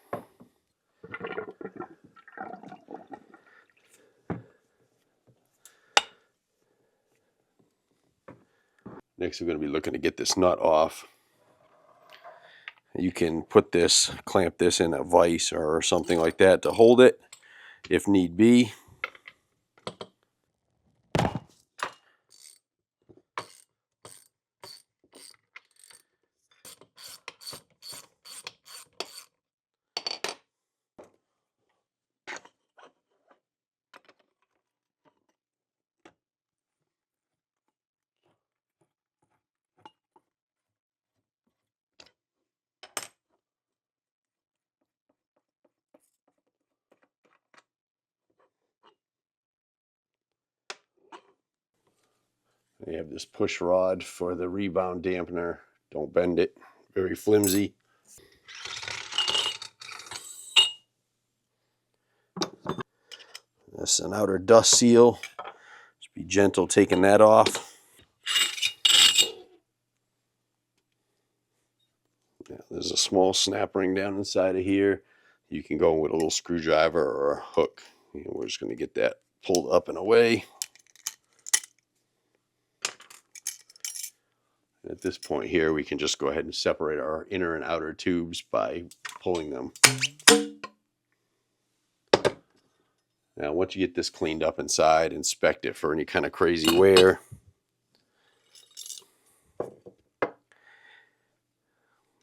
Next, we're going to be looking to get this nut off. You can put this, clamp this in a vise or something like that to hold it if need be. I have this push rod for the rebound dampener. Don't bend it. Very flimsy. That's an outer dust seal. Just be gentle taking that off. Now, there's a small snap ring down inside of here. You can go with a little screwdriver or a hook. We're just going to get that pulled up and away. At this point here, we can just go ahead and separate our inner and outer tubes by pulling them. Now, once you get this cleaned up inside, inspect it for any kind of crazy wear. And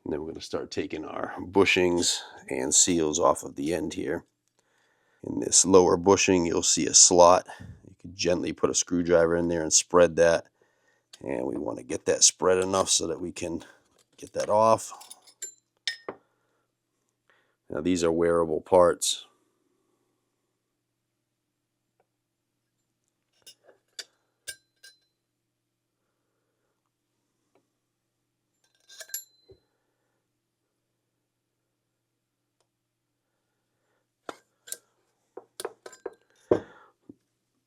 then we're going to start taking our bushings and seals off of the end here. In this lower bushing, you'll see a slot. You can gently put a screwdriver in there and spread that. And we want to get that spread enough so that we can get that off. Now, these are wearable parts.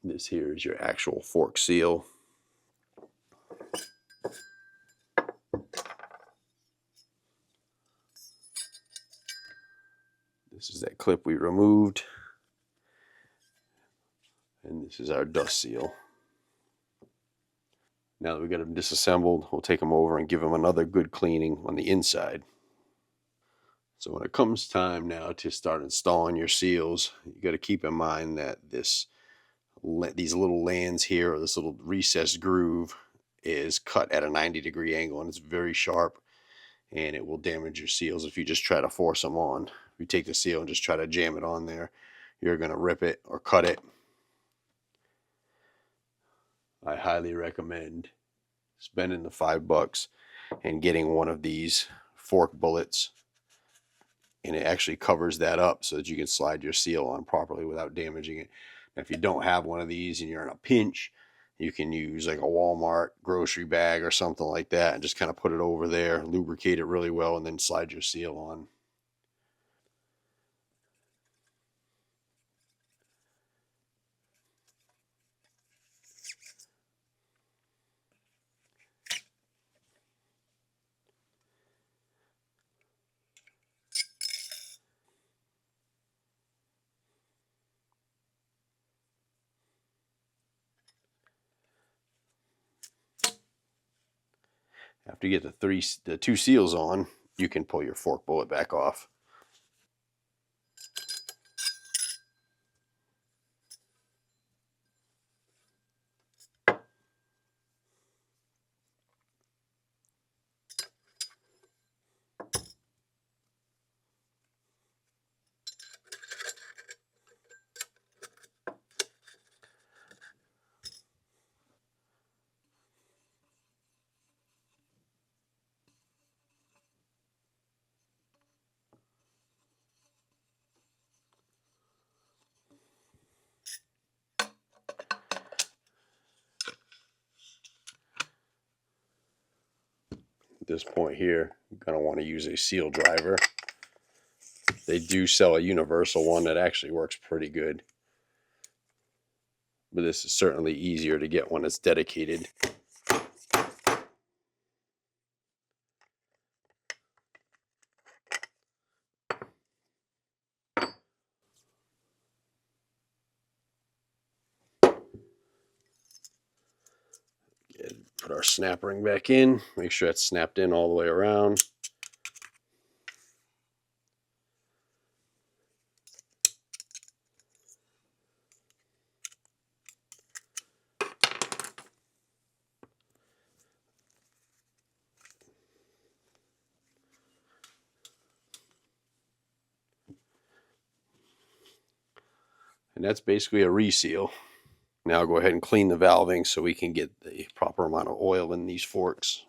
This here is your actual fork seal. This is that clip we removed. And this is our dust seal. Now that we got them disassembled, we'll take them over and give them another good cleaning on the inside. So when it comes time now to start installing your seals, you got to keep in mind that these little lands here, or this little recessed groove, is cut at a 90-degree angle, and it's very sharp, and it will damage your seals if you just try to force them on. If you take the seal and just try to jam it on there, you're going to rip it or cut it. I highly recommend spending the $5 and getting one of these fork bullets, and it actually covers that up so that you can slide your seal on properly without damaging it. Now, if you don't have one of these and you're in a pinch, you can use like a Walmart grocery bag or something like that and just kind of put it over there, lubricate it really well, and then slide your seal on. After you get the two seals on, you can pull your fork bullet back off. At this point here, you're going to want to use a seal driver. They do sell a universal one that actually works pretty good, but this is certainly easier to get one that's dedicated. Put our snap ring back in, make sure it's snapped in all the way around. And that's basically a reseal. Now I'll go ahead and clean the valving so we can get the proper amount of oil in these forks.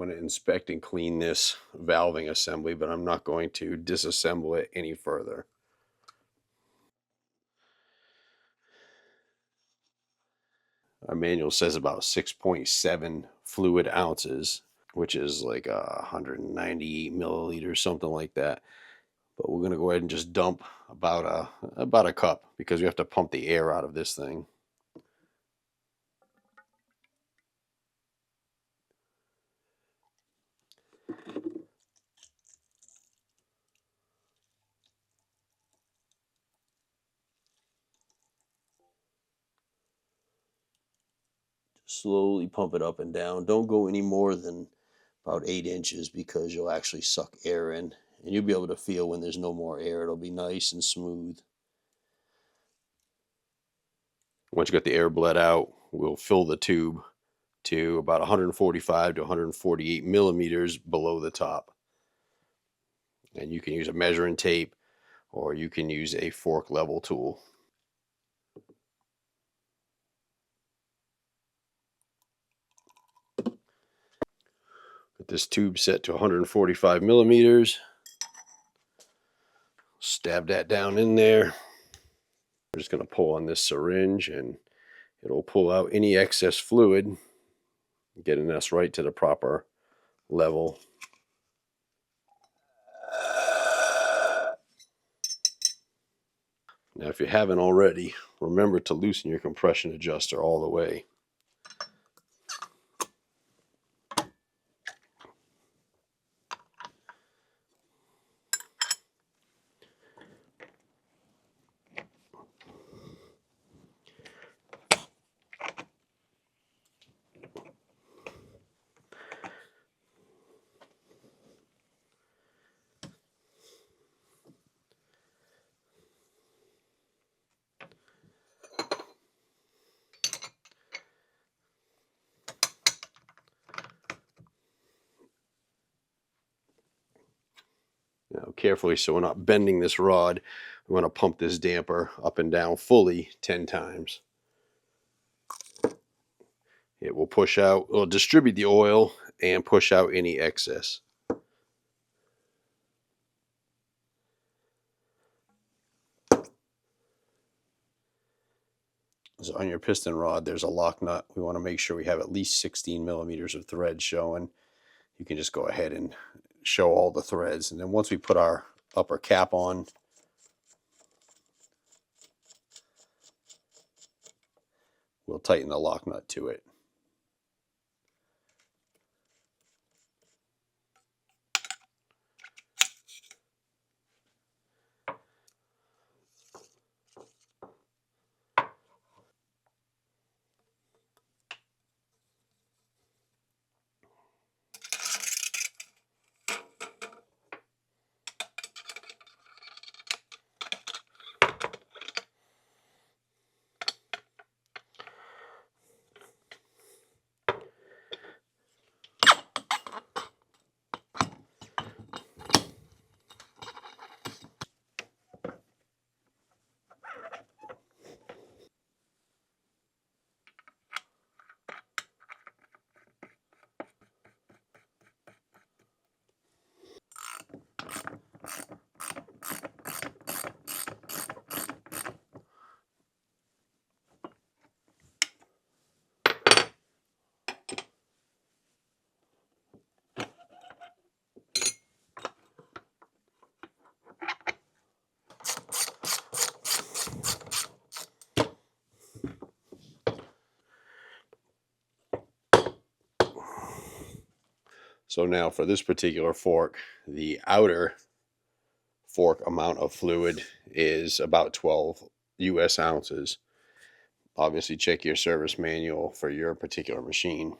going to inspect and clean this valving assembly, but I'm not going to disassemble it any further. Our manual says about 6.7 fluid ounces, which is like 198 milliliters, something like that. But we're going to go ahead and just dump about a cup because we have to pump the air out of this thing. Slowly pump it up and down. Don't go any more than about 8 inches because you'll actually suck air in. And you'll be able to feel when there's no more air. It'll be nice and smooth. Once you got the air bled out, we'll fill the tube to about 145 to 148 millimeters below the top. And you can use a measuring tape or you can use a fork level tool. Get this tube set to 145 millimeters. Stab that down in there. We're just going to pull on this syringe and it'll pull out any excess fluid, getting us right to the proper level. Now, if you haven't already, remember to loosen your compression adjuster all the way. Now, carefully, so we're not bending this rod, we want to pump this damper up and down fully 10 times. It will push out, will distribute the oil and push out any excess. So on your piston rod, there's a lock nut. We want to make sure we have at least 16 millimeters of thread showing. You can just go ahead and show all the threads. And then once we put our upper cap on, we'll tighten the lock nut to it. So now for this particular fork, the outer fork amount of fluid is about 12 US ounces. Obviously check your service manual for your particular machine.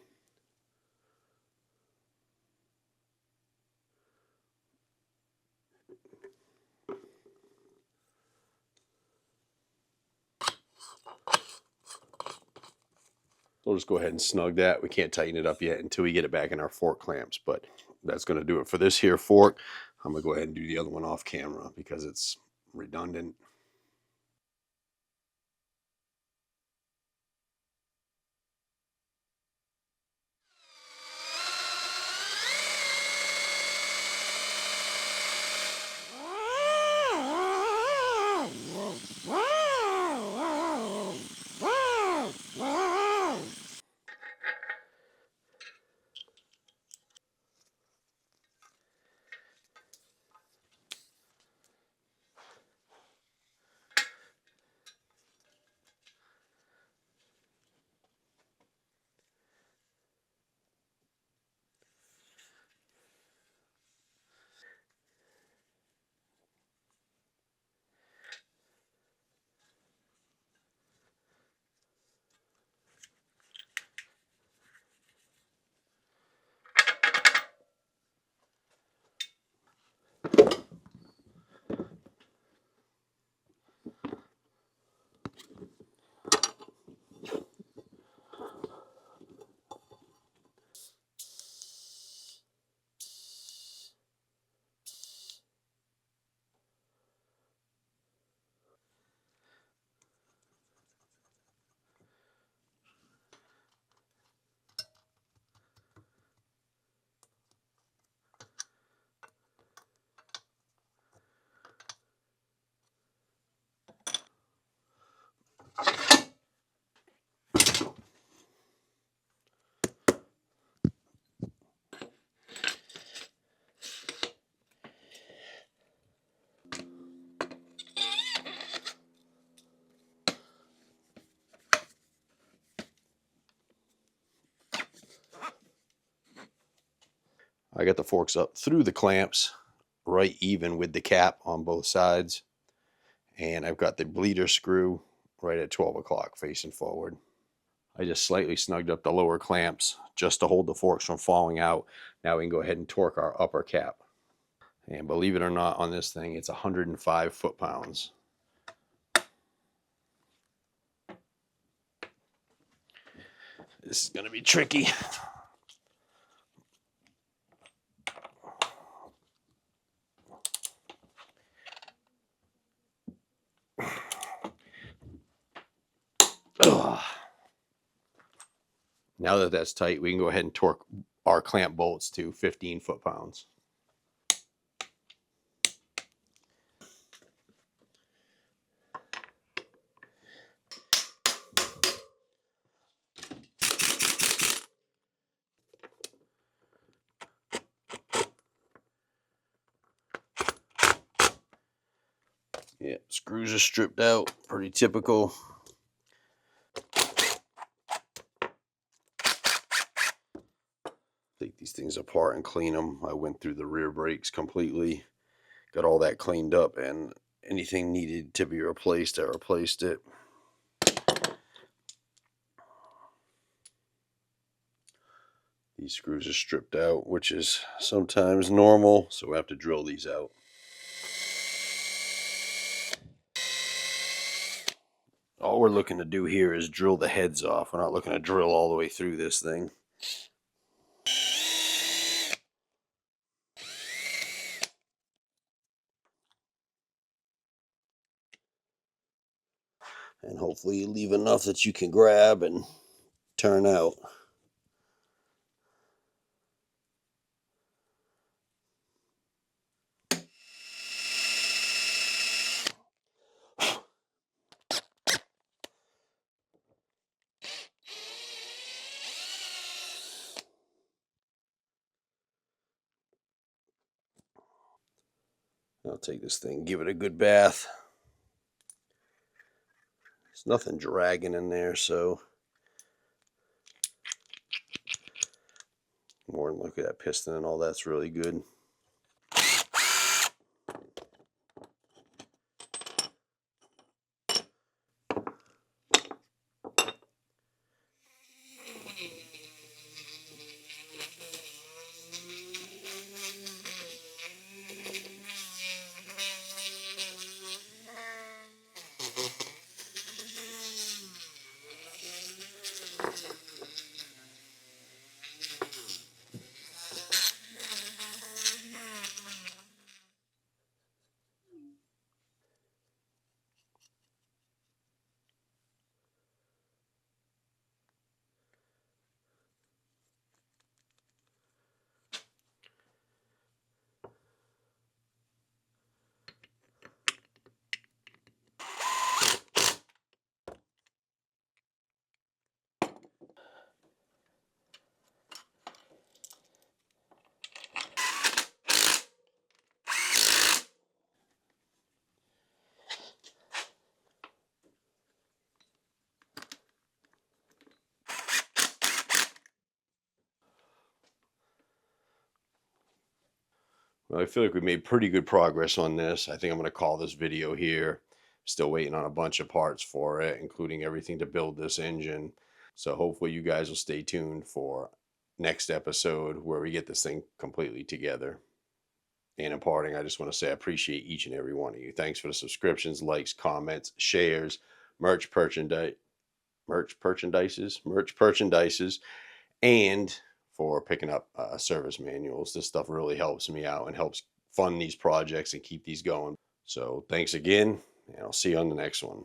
We'll just go ahead and snug that. We can't tighten it up yet until we get it back in our fork clamps, but that's going to do it for this here fork. I'm going to go ahead and do the other one off camera because it's redundant. I got the forks up through the clamps, right even with the cap on both sides. And I've got the bleeder screw right at 12 o'clock facing forward. I just slightly snugged up the lower clamps just to hold the forks from falling out. Now we can go ahead and torque our upper cap. And believe it or not, on this thing, it's 105 foot-pounds. This is going to be tricky. Ugh. Now that that's tight, we can go ahead and torque our clamp bolts to 15 foot-pounds. Yeah, screws are stripped out, pretty typical. Take these things apart and clean them. I went through the rear brakes completely, got all that cleaned up, and anything needed to be replaced, I replaced it. These screws are stripped out, which is sometimes normal, so we have to drill these out. All we're looking to do here is drill the heads off. We're not looking to drill all the way through this thing. And hopefully you leave enough that you can grab and turn out. I'll take this thing, give it a good bath. There's nothing dragging in there, so more than look at that piston and all that's really good. Well, I feel like we made pretty good progress on this. I think I'm going to call this video here. Still waiting on a bunch of parts for it, including everything to build this engine. So hopefully you guys will stay tuned for next episode where we get this thing completely together. And in parting, I just want to say I appreciate each and every one of you. Thanks for the subscriptions, likes, comments, shares, merch merchandises, and for picking up service manuals. This stuff really helps me out and helps fund these projects and keep these going. So thanks again, and I'll see you on the next one.